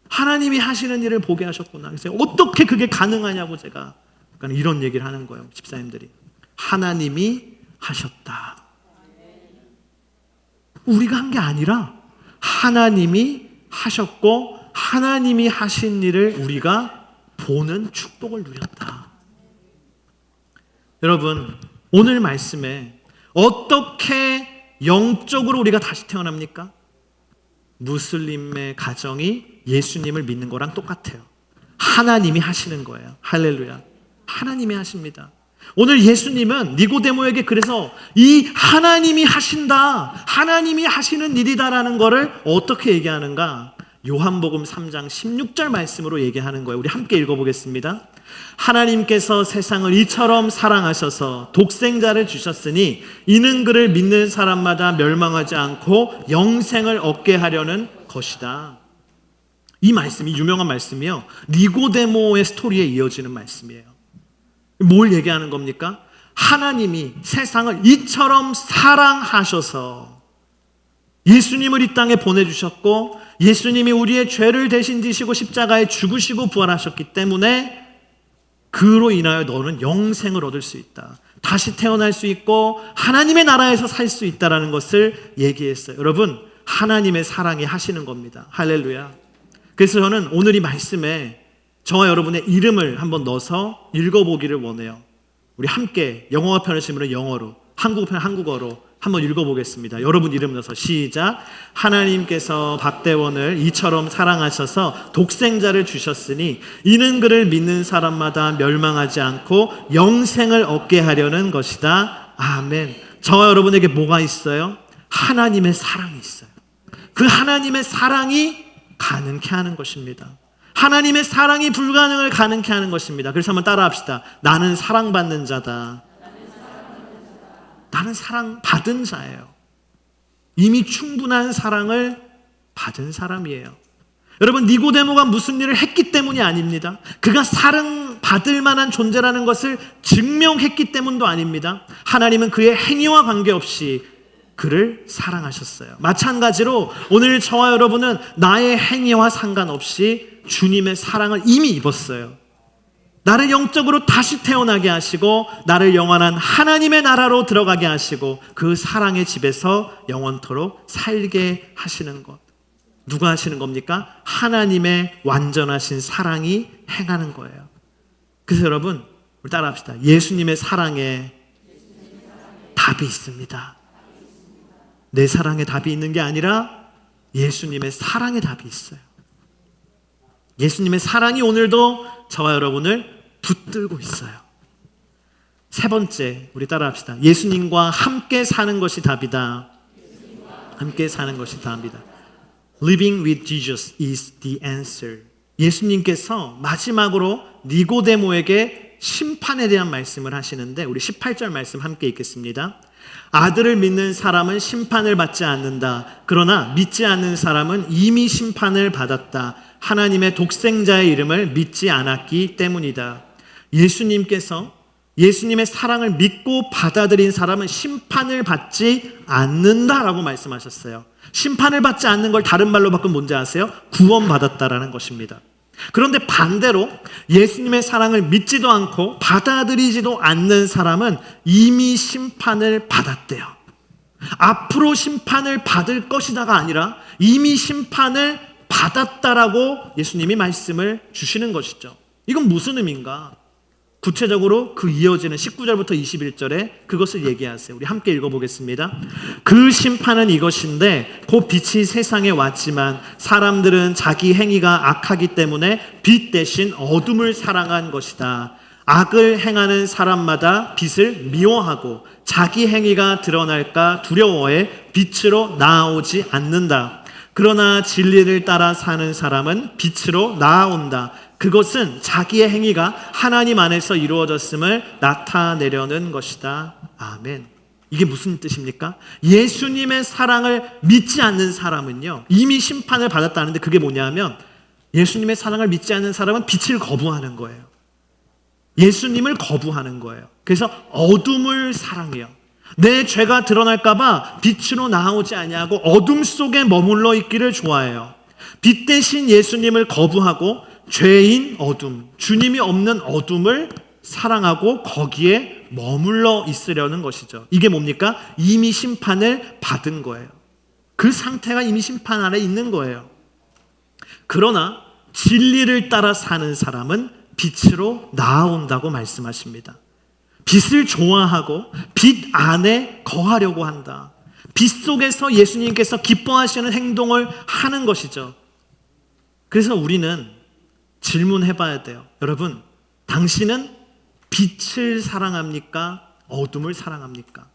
Speaker 1: 하나님이 하시는 일을 보게 하셨구나. 그래서 어떻게 그게 가능하냐고 제가 그러니까 이런 얘기를 하는 거예요. 집사님들이 하나님이 하셨다, 우리가 한 게 아니라 하나님이 하셨고 하나님이 하신 일을 우리가 보는 축복을 누렸다. 여러분, 오늘 말씀에 어떻게 영적으로 우리가 다시 태어납니까? 무슬림의 가정이 예수님을 믿는 거랑 똑같아요. 하나님이 하시는 거예요. 할렐루야. 하나님이 하십니다. 오늘 예수님은 니고데모에게 그래서 이 하나님이 하신다, 하나님이 하시는 일이다라는 거를 어떻게 얘기하는가? 요한복음 3장 16절 말씀으로 얘기하는 거예요. 우리 함께 읽어보겠습니다. 하나님께서 세상을 이처럼 사랑하셔서 독생자를 주셨으니 이는 그를 믿는 사람마다 멸망하지 않고 영생을 얻게 하려는 것이다. 이 말씀이 유명한 말씀이요, 니고데모의 스토리에 이어지는 말씀이에요. 뭘 얘기하는 겁니까? 하나님이 세상을 이처럼 사랑하셔서 예수님을 이 땅에 보내주셨고 예수님이 우리의 죄를 대신 지시고 십자가에 죽으시고 부활하셨기 때문에 그로 인하여 너는 영생을 얻을 수 있다, 다시 태어날 수 있고 하나님의 나라에서 살 수 있다는 것을 얘기했어요. 여러분, 하나님의 사랑이 하시는 겁니다. 할렐루야. 그래서 저는 오늘 이 말씀에 저와 여러분의 이름을 한번 넣어서 읽어보기를 원해요. 우리 함께 영어가 편하시면 영어로, 한국어 편하시면 한국어로 한번 읽어보겠습니다. 여러분 이름 넣어서 시작. 하나님께서 박대원을 이처럼 사랑하셔서 독생자를 주셨으니 이는 그를 믿는 사람마다 멸망하지 않고 영생을 얻게 하려는 것이다. 아멘. 저와 여러분에게 뭐가 있어요? 하나님의 사랑이 있어요. 그 하나님의 사랑이 가능케 하는 것입니다. 하나님의 사랑이 불가능을 가능케 하는 것입니다. 그래서 한번 따라합시다. 나는 사랑받는 자다. 나는 사랑받은 자예요. 이미 충분한 사랑을 받은 사람이에요. 여러분, 니고데모가 무슨 일을 했기 때문이 아닙니다. 그가 사랑받을 만한 존재라는 것을 증명했기 때문도 아닙니다. 하나님은 그의 행위와 관계없이 그를 사랑하셨어요. 마찬가지로 오늘 저와 여러분은 나의 행위와 상관없이 주님의 사랑을 이미 입었어요. 나를 영적으로 다시 태어나게 하시고 나를 영원한 하나님의 나라로 들어가게 하시고 그 사랑의 집에서 영원토록 살게 하시는 것. 누가 하시는 겁니까? 하나님의 완전하신 사랑이 행하는 거예요. 그래서 여러분, 우리 따라합시다. 예수님의 사랑에 답이 있습니다. 내 사랑에 답이 있는 게 아니라 예수님의 사랑에 답이 있어요. 예수님의 사랑이 오늘도 저와 여러분을 붙들고 있어요. 세 번째, 우리 따라합시다. 예수님과 함께 사는 것이 답이다. 함께 사는 것이 답이다. Living with Jesus is the answer. 예수님께서 마지막으로 니고데모에게 심판에 대한 말씀을 하시는데 우리 18절 말씀 함께 읽겠습니다. 아들을 믿는 사람은 심판을 받지 않는다. 그러나 믿지 않는 사람은 이미 심판을 받았다. 하나님의 독생자의 이름을 믿지 않았기 때문이다. 예수님께서 예수님의 사랑을 믿고 받아들인 사람은 심판을 받지 않는다라고 말씀하셨어요. 심판을 받지 않는 걸 다른 말로 바꾸면 뭔지 아세요? 구원받았다라는 것입니다. 그런데 반대로 예수님의 사랑을 믿지도 않고 받아들이지도 않는 사람은 이미 심판을 받았대요. 앞으로 심판을 받을 것이다가 아니라 이미 심판을 받았다라고 예수님이 말씀을 주시는 것이죠. 이건 무슨 의미인가? 구체적으로 그 이어지는 19절부터 21절에 그것을 얘기하세요. 우리 함께 읽어보겠습니다. 그 심판은 이것인데 곧 빛이 세상에 왔지만 사람들은 자기 행위가 악하기 때문에 빛 대신 어둠을 사랑한 것이다. 악을 행하는 사람마다 빛을 미워하고 자기 행위가 드러날까 두려워해 빛으로 나아오지 않는다. 그러나 진리를 따라 사는 사람은 빛으로 나아온다. 그것은 자기의 행위가 하나님 안에서 이루어졌음을 나타내려는 것이다. 아멘. 이게 무슨 뜻입니까? 예수님의 사랑을 믿지 않는 사람은요, 이미 심판을 받았다는데 그게 뭐냐면 예수님의 사랑을 믿지 않는 사람은 빛을 거부하는 거예요. 예수님을 거부하는 거예요. 그래서 어둠을 사랑해요. 내 죄가 드러날까 봐 빛으로 나오지 아니하고 어둠 속에 머물러 있기를 좋아해요. 빛 대신 예수님을 거부하고 죄인 어둠, 주님이 없는 어둠을 사랑하고 거기에 머물러 있으려는 것이죠. 이게 뭡니까? 이미 심판을 받은 거예요. 그 상태가 이미 심판 아래 있는 거예요. 그러나 진리를 따라 사는 사람은 빛으로 나아온다고 말씀하십니다. 빛을 좋아하고 빛 안에 거하려고 한다. 빛 속에서 예수님께서 기뻐하시는 행동을 하는 것이죠. 그래서 우리는 질문해 봐야 돼요. 여러분, 당신은 빛을 사랑합니까? 어둠을 사랑합니까?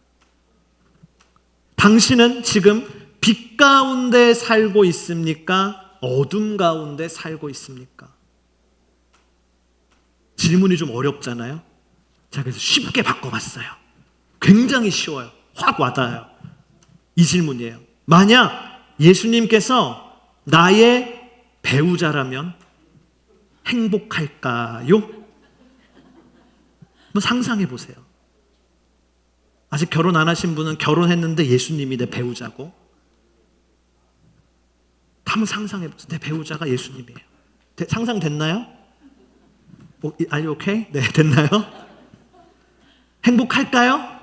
Speaker 1: 당신은 지금 빛 가운데 살고 있습니까? 어둠 가운데 살고 있습니까? 질문이 좀 어렵잖아요. 자, 그래서 쉽게 바꿔봤어요. 굉장히 쉬워요. 확 와닿아요. 이 질문이에요. 만약 예수님께서 나의 배우자라면 행복할까요? 한번 상상해 보세요. 아직 결혼 안 하신 분은 결혼했는데 예수님이 내 배우자고, 한번 상상해 보세요. 내 배우자가 예수님이에요. 상상됐나요? Are you okay? 네, 됐나요? 행복할까요?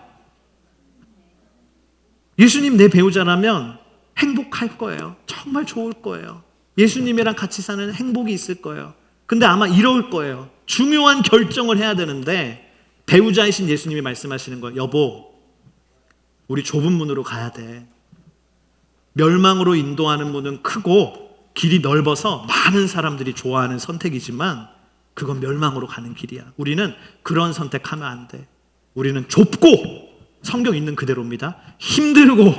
Speaker 1: 예수님 내 배우자라면 행복할 거예요. 정말 좋을 거예요. 예수님이랑 같이 사는 행복이 있을 거예요. 근데 아마 이럴 거예요. 중요한 결정을 해야 되는데 배우자이신 예수님이 말씀하시는 거예요. 여보, 우리 좁은 문으로 가야 돼. 멸망으로 인도하는 문은 크고 길이 넓어서 많은 사람들이 좋아하는 선택이지만 그건 멸망으로 가는 길이야. 우리는 그런 선택하면 안 돼. 우리는 좁고, 성경 있는 그대로입니다, 힘들고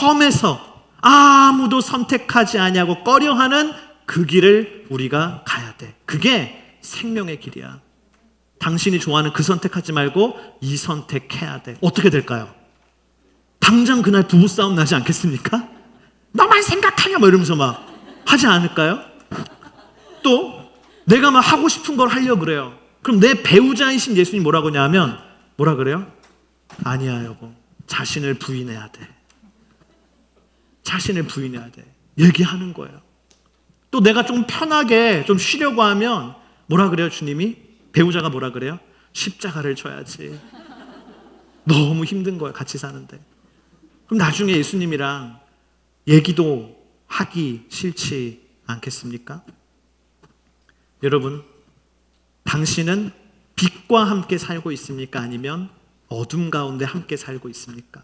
Speaker 1: 험해서 아무도 선택하지 아니하고 꺼려하는 그 길을 우리가 가야 돼. 그게 생명의 길이야. 당신이 좋아하는 그 선택하지 말고 이 선택해야 돼. 어떻게 될까요? 당장 그날 부부싸움 나지 않겠습니까? 너만 생각하냐 뭐 이러면서 막 하지 않을까요? 또 내가 막 하고 싶은 걸 하려고 그래요. 그럼 내 배우자이신 예수님 뭐라고 하냐면 뭐라 그래요? 아니야 여보, 자신을 부인해야 돼. 자신을 부인해야 돼. 얘기하는 거예요. 또 내가 좀 편하게 좀 쉬려고 하면 뭐라 그래요 주님이? 배우자가 뭐라 그래요? 십자가를 져야지. 너무 힘든 거예요 같이 사는데. 그럼 나중에 예수님이랑 얘기도 하기 싫지 않겠습니까? 여러분, 당신은 빛과 함께 살고 있습니까? 아니면 어둠 가운데 함께 살고 있습니까?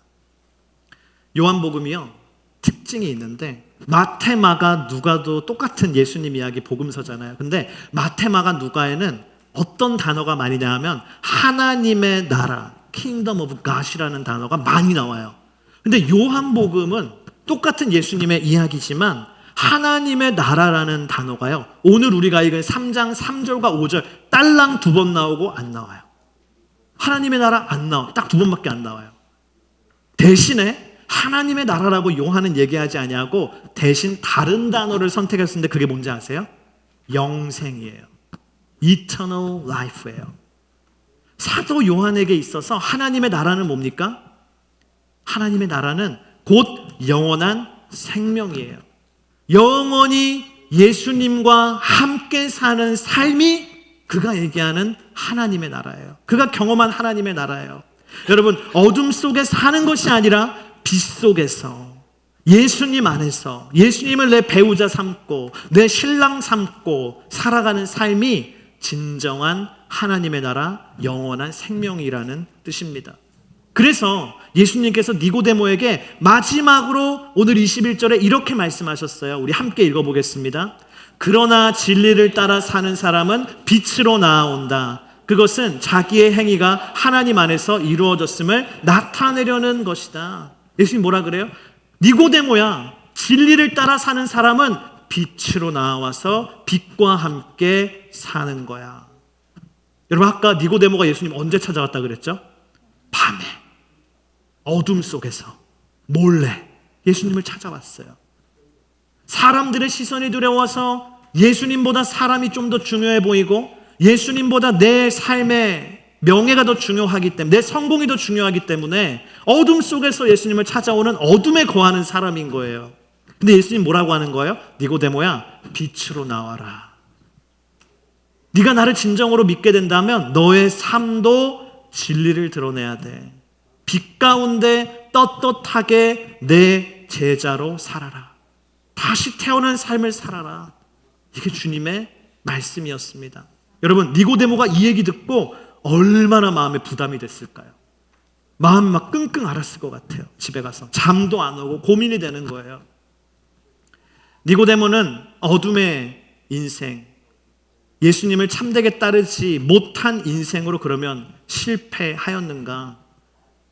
Speaker 1: 요한복음이요, 특징이 있는데 마태, 마가, 누가도 똑같은 예수님 이야기 복음서잖아요. 근데 마태, 마가, 누가에는 어떤 단어가 많이 나오면 하나님의 나라, Kingdom of God이라는 단어가 많이 나와요. 근데 요한복음은 똑같은 예수님의 이야기지만 하나님의 나라라는 단어가요, 오늘 우리가 읽은 3장 3절과 5절 딸랑 2번 나오고 안 나와요. 하나님의 나라 안 나와. 딱 2번밖에 안 나와요. 대신에 하나님의 나라라고 요한은 얘기하지 아니하고 대신 다른 단어를 선택했는데 그게 뭔지 아세요? 영생이에요. Eternal life예요. 사도 요한에게 있어서 하나님의 나라는 뭡니까? 하나님의 나라는 곧 영원한 생명이에요. 영원히 예수님과 함께 사는 삶이 그가 얘기하는 하나님의 나라예요. 그가 경험한 하나님의 나라예요. 여러분, 어둠 속에 사는 것이 아니라 빛 속에서 예수님 안에서 예수님을 내 배우자 삼고 내 신랑 삼고 살아가는 삶이 진정한 하나님의 나라 영원한 생명이라는 뜻입니다. 그래서 예수님께서 니고데모에게 마지막으로 오늘 21절에 이렇게 말씀하셨어요. 우리 함께 읽어보겠습니다. 그러나 진리를 따라 사는 사람은 빛으로 나아온다. 그것은 자기의 행위가 하나님 안에서 이루어졌음을 나타내려는 것이다. 예수님 뭐라 그래요? 니고데모야, 진리를 따라 사는 사람은 빛으로 나와서 빛과 함께 사는 거야. 여러분, 아까 니고데모가 예수님 언제 찾아왔다 그랬죠? 밤에, 어둠 속에서 몰래 예수님을 찾아왔어요. 사람들의 시선이 두려워서 예수님보다 사람이 좀 더 중요해 보이고 예수님보다 내 삶의 명예가 더 중요하기 때문에, 내 성공이 더 중요하기 때문에 어둠 속에서 예수님을 찾아오는 어둠에 거하는 사람인 거예요. 근데 예수님 뭐라고 하는 거예요? 니고데모야, 빛으로 나와라. 네가 나를 진정으로 믿게 된다면 너의 삶도 진리를 드러내야 돼. 빛 가운데 떳떳하게 내 제자로 살아라. 다시 태어난 삶을 살아라. 이게 주님의 말씀이었습니다. 여러분, 니고데모가 이 얘기 듣고 얼마나 마음에 부담이 됐을까요? 마음이 막 끙끙 앓았을 것 같아요. 집에 가서 잠도 안 오고 고민이 되는 거예요. 니고데모는 어둠의 인생, 예수님을 참되게 따르지 못한 인생으로 그러면 실패하였는가?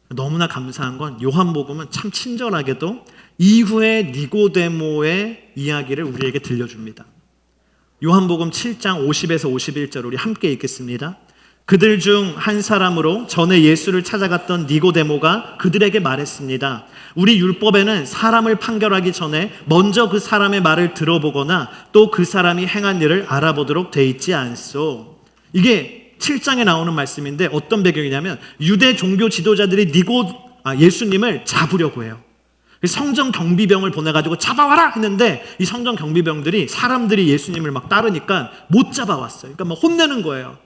Speaker 1: 너무나 감사한 건 요한복음은 참 친절하게도 이후에 니고데모의 이야기를 우리에게 들려줍니다. 요한복음 7장 50에서 51절 우리 함께 읽겠습니다. 그들 중 한 사람으로 전에 예수를 찾아갔던 니고데모가 그들에게 말했습니다. 우리 율법에는 사람을 판결하기 전에 먼저 그 사람의 말을 들어보거나 또 그 사람이 행한 일을 알아보도록 돼 있지 않소. 이게 7장에 나오는 말씀인데 어떤 배경이냐면 유대 종교 지도자들이 예수님을 잡으려고 해요. 성전 경비병을 보내가지고 잡아와라 했는데 이 성전 경비병들이 사람들이 예수님을 막 따르니까 못 잡아왔어요. 그러니까 막 혼내는 거예요.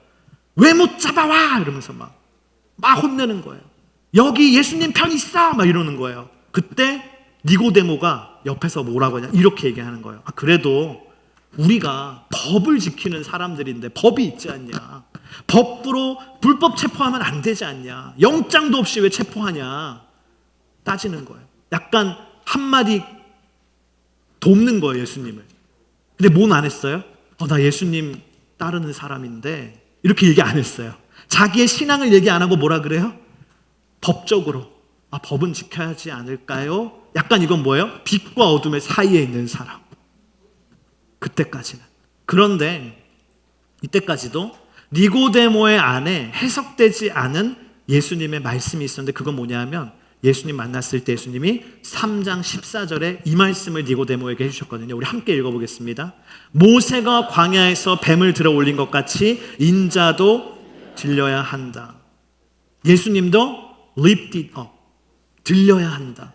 Speaker 1: 왜 못 잡아와? 이러면서 막 혼내는 거예요. 여기 예수님 편 있어! 막 이러는 거예요. 그때 니고데모가 옆에서 뭐라고 하냐? 이렇게 얘기하는 거예요. 그래도 우리가 법을 지키는 사람들인데 법이 있지 않냐? 법으로 불법 체포하면 안 되지 않냐? 영장도 없이 왜 체포하냐? 따지는 거예요. 약간 한마디 돕는 거예요, 예수님을. 근데 뭔 안 했어요? 나 예수님 따르는 사람인데 이렇게 얘기 안 했어요. 자기의 신앙을 얘기 안 하고 뭐라 그래요? 법적으로 법은 지켜야 하지 않을까요? 약간 이건 뭐예요? 빛과 어둠의 사이에 있는 사람. 그때까지는. 그런데 이때까지도 니고데모의 안에 해석되지 않은 예수님의 말씀이 있었는데 그건 뭐냐면 예수님 만났을 때 예수님이 3장 14절에 이 말씀을 니고데모에게 해주셨거든요. 우리 함께 읽어보겠습니다. 모세가 광야에서 뱀을 들어 올린 것 같이 인자도 들려야 한다. 예수님도 lift it up, 들려야 한다.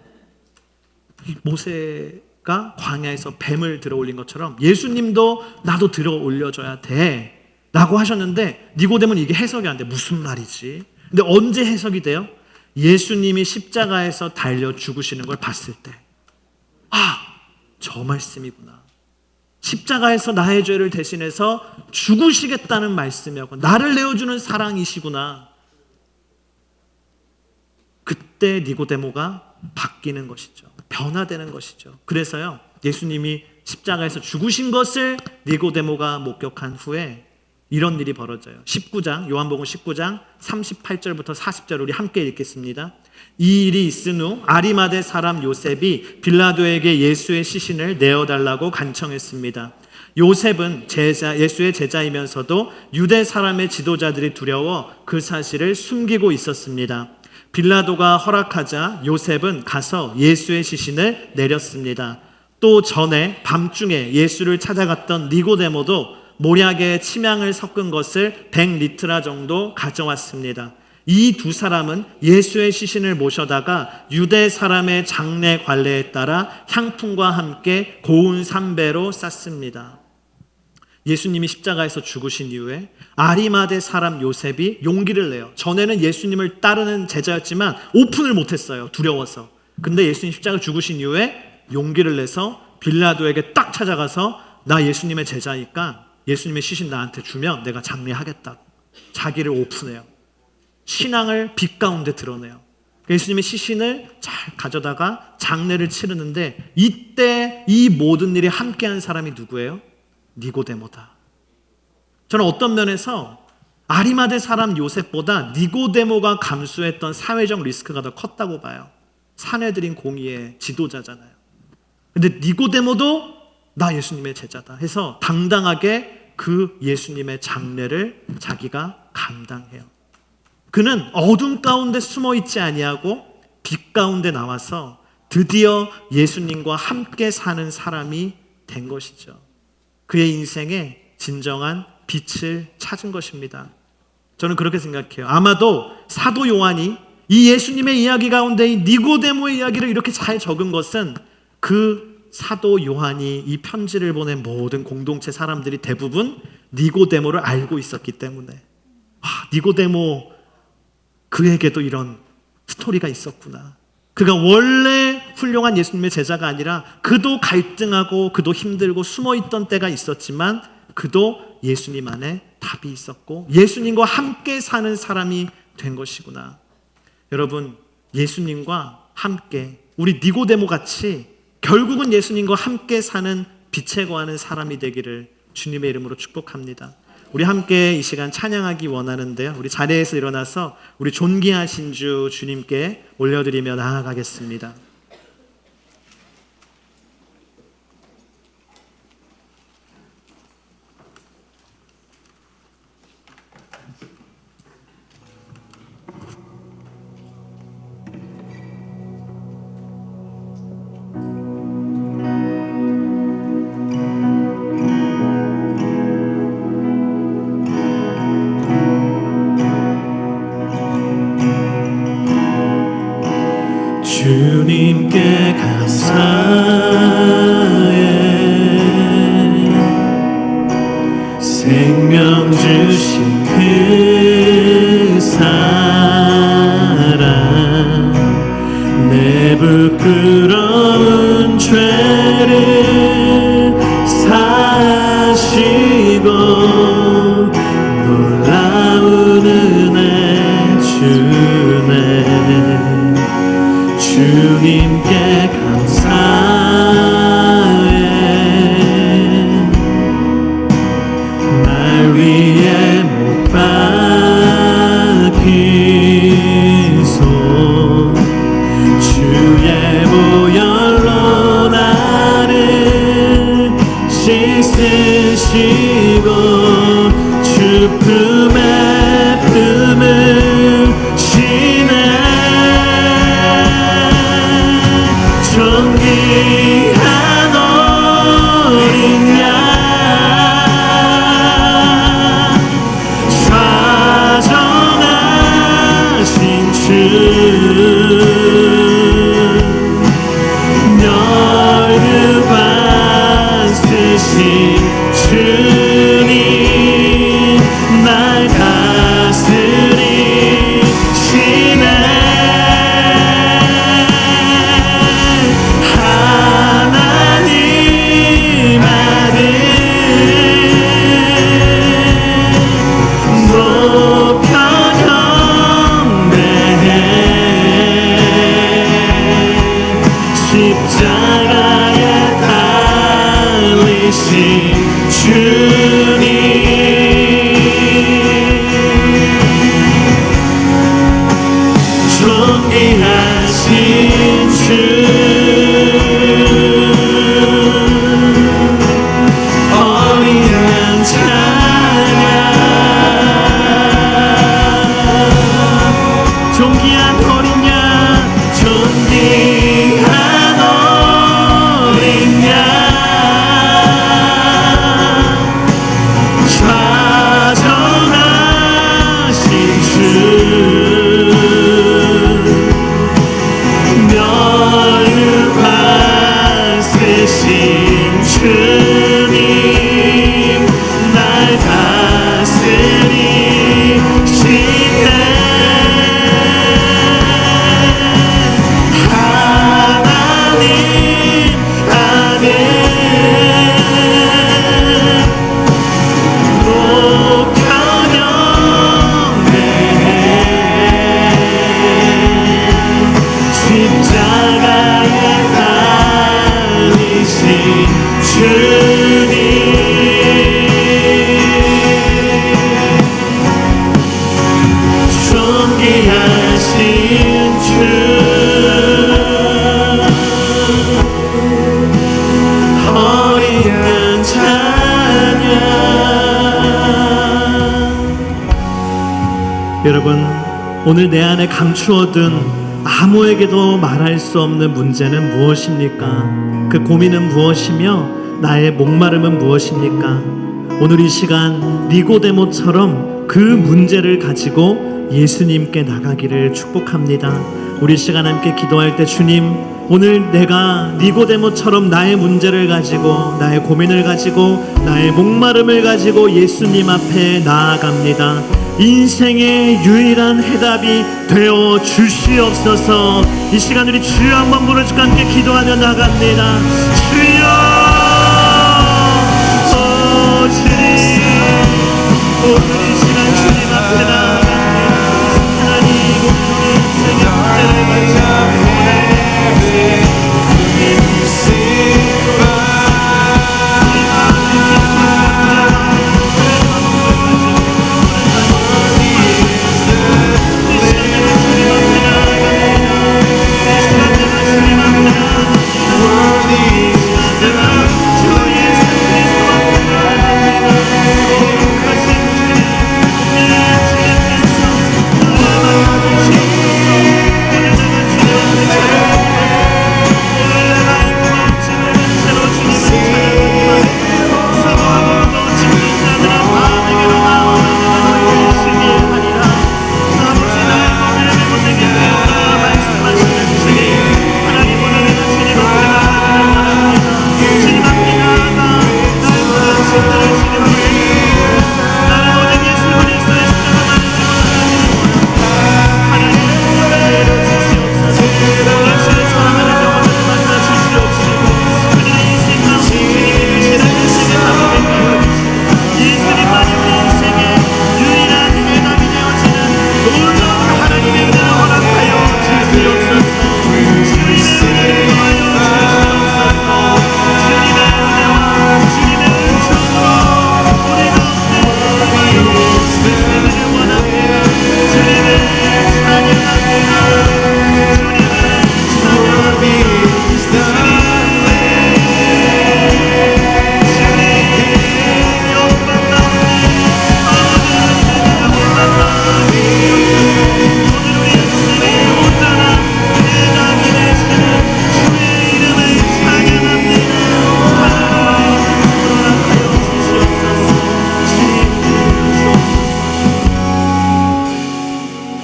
Speaker 1: 모세가 광야에서 뱀을 들어 올린 것처럼 예수님도 나도 들어 올려줘야 돼 라고 하셨는데 니고데모는 이게 해석이 안 돼. 무슨 말이지? 근데 언제 해석이 돼요? 예수님이 십자가에서 달려 죽으시는 걸 봤을 때 저 말씀이구나. 십자가에서 나의 죄를 대신해서 죽으시겠다는 말씀이었고 나를 내어주는 사랑이시구나. 그때 니고데모가 바뀌는 것이죠. 변화되는 것이죠. 그래서요, 예수님이 십자가에서 죽으신 것을 니고데모가 목격한 후에 이런 일이 벌어져요. 19장, 요한복음 19장 38절부터 40절 우리 함께 읽겠습니다. 이 일이 있은 후 아리마대 사람 요셉이 빌라도에게 예수의 시신을 내어달라고 간청했습니다. 요셉은 예수의 제자이면서도 유대 사람의 지도자들이 두려워 그 사실을 숨기고 있었습니다. 빌라도가 허락하자 요셉은 가서 예수의 시신을 내렸습니다. 또 전에 밤중에 예수를 찾아갔던 니고데모도 모략에 침향을 섞은 것을 100리트라 정도 가져왔습니다. 이 두 사람은 예수의 시신을 모셔다가 유대 사람의 장례 관례에 따라 향품과 함께 고운 삼배로 쌌습니다. 예수님이 십자가에서 죽으신 이후에 아리마대 사람 요셉이 용기를 내요. 전에는 예수님을 따르는 제자였지만 오픈을 못했어요. 두려워서. 근데 예수님 십자가 죽으신 이후에 용기를 내서 빌라도에게 딱 찾아가서 나 예수님의 제자니까 예수님의 시신 나한테 주면 내가 장례하겠다. 자기를 오픈해요. 신앙을 빛 가운데 드러내요. 예수님의 시신을 잘 가져다가 장례를 치르는데 이때 이 모든 일에 함께한 사람이 누구예요? 니고데모다. 저는 어떤 면에서 아리마대 사람 요셉보다 니고데모가 감수했던 사회적 리스크가 더 컸다고 봐요. 사내들인 공의의 지도자잖아요. 근데 니고데모도 나 예수님의 제자다 해서 당당하게 그 예수님의 장례를 자기가 감당해요. 그는 어둠 가운데 숨어 있지 아니하고 빛 가운데 나와서 드디어 예수님과 함께 사는 사람이 된 것이죠. 그의 인생에 진정한 빛을 찾은 것입니다. 저는 그렇게 생각해요. 아마도 사도 요한이 이 예수님의 이야기 가운데 이 니고데모의 이야기를 이렇게 잘 적은 것은 그 사도 요한이 이 편지를 보낸 모든 공동체 사람들이 대부분 니고데모를 알고 있었기 때문에 니고데모 그에게도 이런 스토리가 있었구나. 그가 원래 훌륭한 예수님의 제자가 아니라 그도 갈등하고 그도 힘들고 숨어있던 때가 있었지만 그도 예수님 안에 답이 있었고 예수님과 함께 사는 사람이 된 것이구나. 여러분, 예수님과 함께 우리 니고데모 같이 결국은 예수님과 함께 사는 빛에 거하는 사람이 되기를 주님의 이름으로 축복합니다. 우리 함께 이 시간 찬양하기 원하는데요. 우리 자리에서 일어나서 우리 존귀하신 주 주님께 올려드리며 나아가겠습니다.
Speaker 2: 주님께 감사해. 생명 주신 그 사랑, 내 부끄러운 죄를 사시고 놀라운 은혜 주네. 주님께 감사해. 날 위해 못 박히소. 주의 보혈로 나를 씻으시고 주 품에 품을 쉬네. 존귀한 어린 양, 좌정하신 주, 멸류관 쓰신 주님, 날 다스리시네. 십자가에 달리신 주님, 존귀하신 주, 어린 양 찬양. 존귀한 어린 양, 존귀한 멸류관 쓰신 주님, 날 다스리시네. 주님 존귀하신 주 어린 양 찬양.
Speaker 1: 여러분, 오늘 내 안에 감추어둔 아무에게도 말할 수 없는 문제는 무엇입니까? 그 고민은 무엇이며 나의 목마름은 무엇입니까? 오늘 이 시간 니고데모처럼 그 문제를 가지고 예수님께 나가기를 축복합니다. 우리 시간 함께 기도할 때, 주님, 오늘 내가 니고데모처럼 나의 문제를 가지고, 나의 고민을 가지고, 나의 목마름을 가지고 예수님 앞에 나아갑니다. 인생의 유일한 해답이 되어 주시옵소서. 이 시간 우리 주여 한번 부르시고 함께 기도하며 나갑니다. 주여, 주님, 오늘 이 시간 주님 앞에 나갑니다. 하나님, 오늘 우리 인생의 문제를 가지고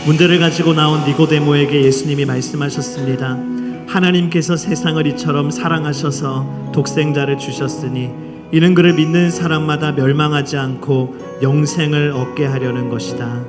Speaker 1: 문제를 가지고 나온 니고데모에게 예수님이 말씀하셨습니다. 하나님께서 세상을 이처럼 사랑하셔서 독생자를 주셨으니 이는 그를 믿는 사람마다 멸망하지 않고 영생을 얻게 하려는 것이다.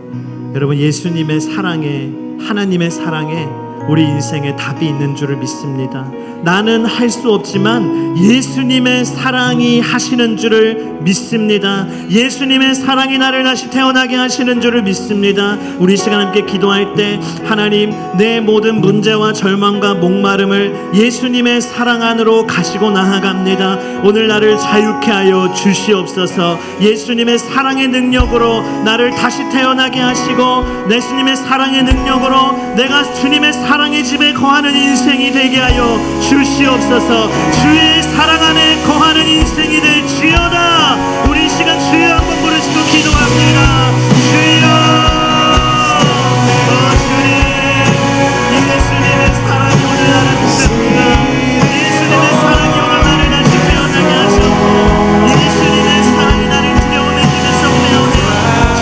Speaker 1: 여러분, 예수님의 사랑에, 하나님의 사랑에 우리 인생에 답이 있는 줄을 믿습니다. 나는 할 수 없지만 예수님의 사랑이 하시는 줄을 믿습니다. 예수님의 사랑이 나를 다시 태어나게 하시는 줄을 믿습니다. 우리 시간 함께 기도할 때, 하나님, 내 모든 문제와 절망과 목마름을 예수님의 사랑 안으로 가지고 나아갑니다. 오늘 나를 자유케 하여 주시옵소서. 예수님의 사랑의 능력으로 나를 다시 태어나게 하시고, 예수님의 사랑의 능력으로 내가 주님의 사랑의 집에 거하는 인생이 되게 하여 주시옵소서. 주의 사랑 안에 거하는 인생이 될지어다. 우리 시간 주여 한번 부르시고 기도합니다. 주여, 주님, 예수님의 사랑이 오늘 나를 부릅니다. 예수님의 사랑이 오늘 나를 다시 태어나게 하셨고, 예수님의 사랑이 나를 들여오내주면서 배우며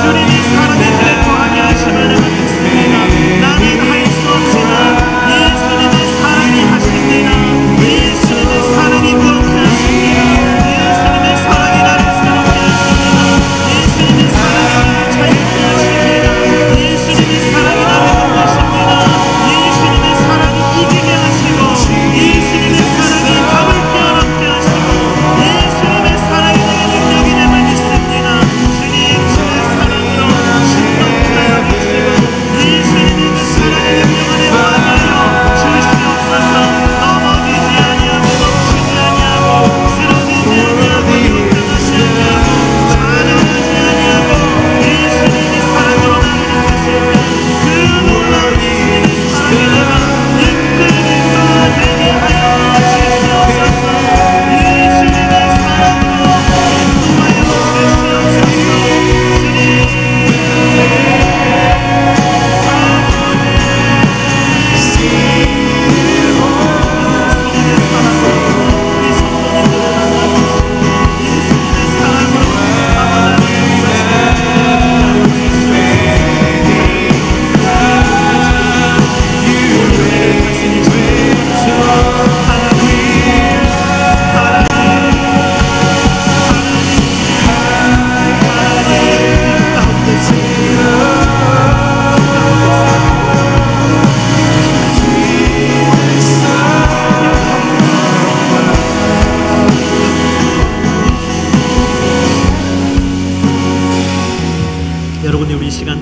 Speaker 1: 주님의 사랑의 집에 거하게 하시면 하겠습니다. 나는 할 수 없지만 예수님의 사랑이 하십니다. 예수님의 사랑이 그렇게 하십니다. 예수님의 사랑이 나를 새롭게 하십니다. 예수님의 사랑이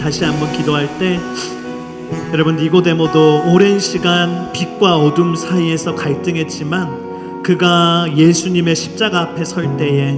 Speaker 1: 다시 한번 기도할 때 여러분, 니고데모도 오랜 시간 빛과 어둠 사이에서 갈등했지만 그가 예수님의 십자가 앞에 설 때에,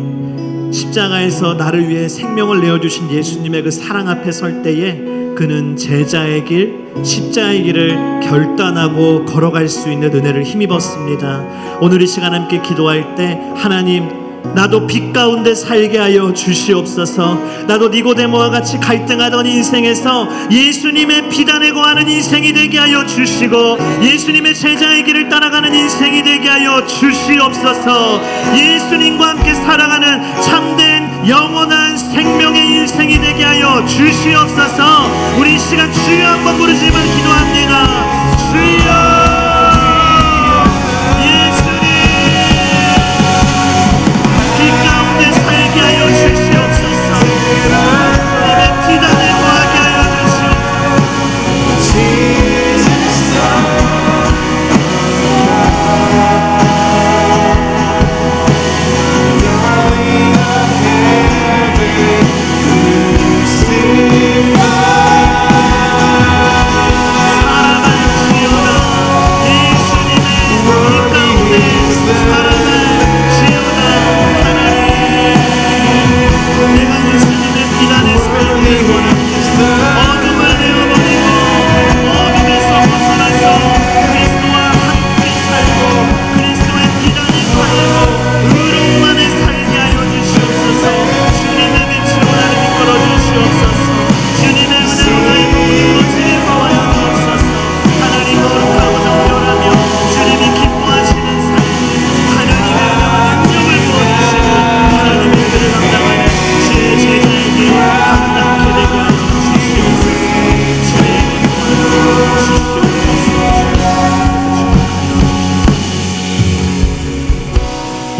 Speaker 1: 십자가에서 나를 위해 생명을 내어주신 예수님의 그 사랑 앞에 설 때에 그는 제자의 길, 십자의 길을 결단하고 걸어갈 수 있는 은혜를 힘입었습니다. 오늘 이 시간 함께 기도할 때 하나님, 나도 빛 가운데 살게 하여 주시옵소서. 나도 니고데모와 같이 갈등하던 인생에서 예수님의 비단에 거하는 인생이 되게 하여 주시고 예수님의 제자의 길을 따라가는 인생이 되게 하여 주시옵소서. 예수님과 함께 살아가는 참된 영원한 생명의 인생이 되게 하여 주시옵소서. 우리 이 시간 주여 한번 부르지만 기도합니다. 주여,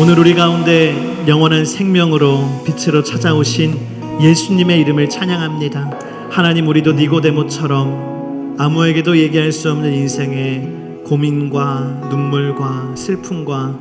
Speaker 1: 오늘 우리 가운데 영원한 생명으로 빛으로 찾아오신 예수님의 이름을 찬양합니다. 하나님, 우리도 니고데모처럼 아무에게도 얘기할 수 없는 인생의 고민과 눈물과 슬픔과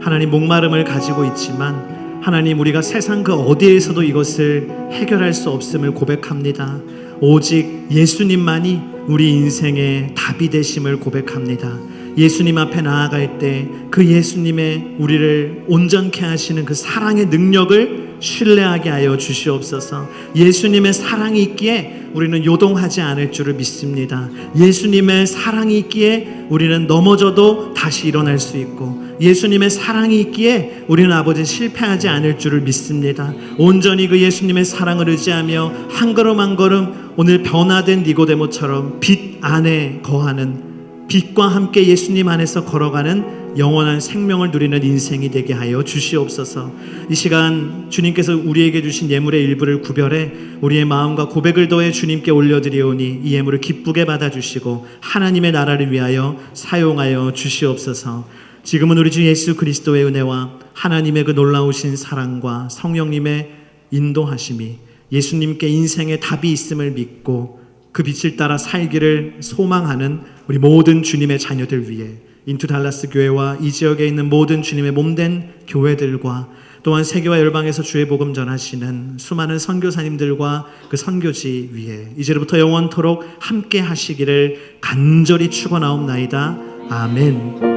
Speaker 1: 하나님 목마름을 가지고 있지만 하나님, 우리가 세상 그 어디에서도 이것을 해결할 수 없음을 고백합니다. 오직 예수님만이 우리 인생의 답이 되심을 고백합니다. 예수님 앞에 나아갈 때 그 예수님의 우리를 온전케 하시는 그 사랑의 능력을 신뢰하게 하여 주시옵소서. 예수님의 사랑이 있기에 우리는 요동하지 않을 줄을 믿습니다. 예수님의 사랑이 있기에 우리는 넘어져도 다시 일어날 수 있고, 예수님의 사랑이 있기에 우리는 아버지 실패하지 않을 줄을 믿습니다. 온전히 그 예수님의 사랑을 의지하며 한 걸음 한 걸음 오늘 변화된 니고데모처럼 빛 안에 거하는, 빛과 함께 예수님 안에서 걸어가는 영원한 생명을 누리는 인생이 되게 하여 주시옵소서. 이 시간 주님께서 우리에게 주신 예물의 일부를 구별해 우리의 마음과 고백을 더해 주님께 올려드리오니 이 예물을 기쁘게 받아주시고 하나님의 나라를 위하여 사용하여 주시옵소서. 지금은 우리 주 예수 그리스도의 은혜와 하나님의 그 놀라우신 사랑과 성령님의 인도하심이, 예수님께 인생의 답이 있음을 믿고 그 빛을 따라 살기를 소망하는 우리 모든 주님의 자녀들 위해, 인투 달라스 교회와 이 지역에 있는 모든 주님의 몸된 교회들과 또한 세계와 열방에서 주의 복음 전하시는 수많은 선교사님들과 그 선교지 위에 이제부터 영원토록 함께 하시기를 간절히 축원하옵나이다. 아멘.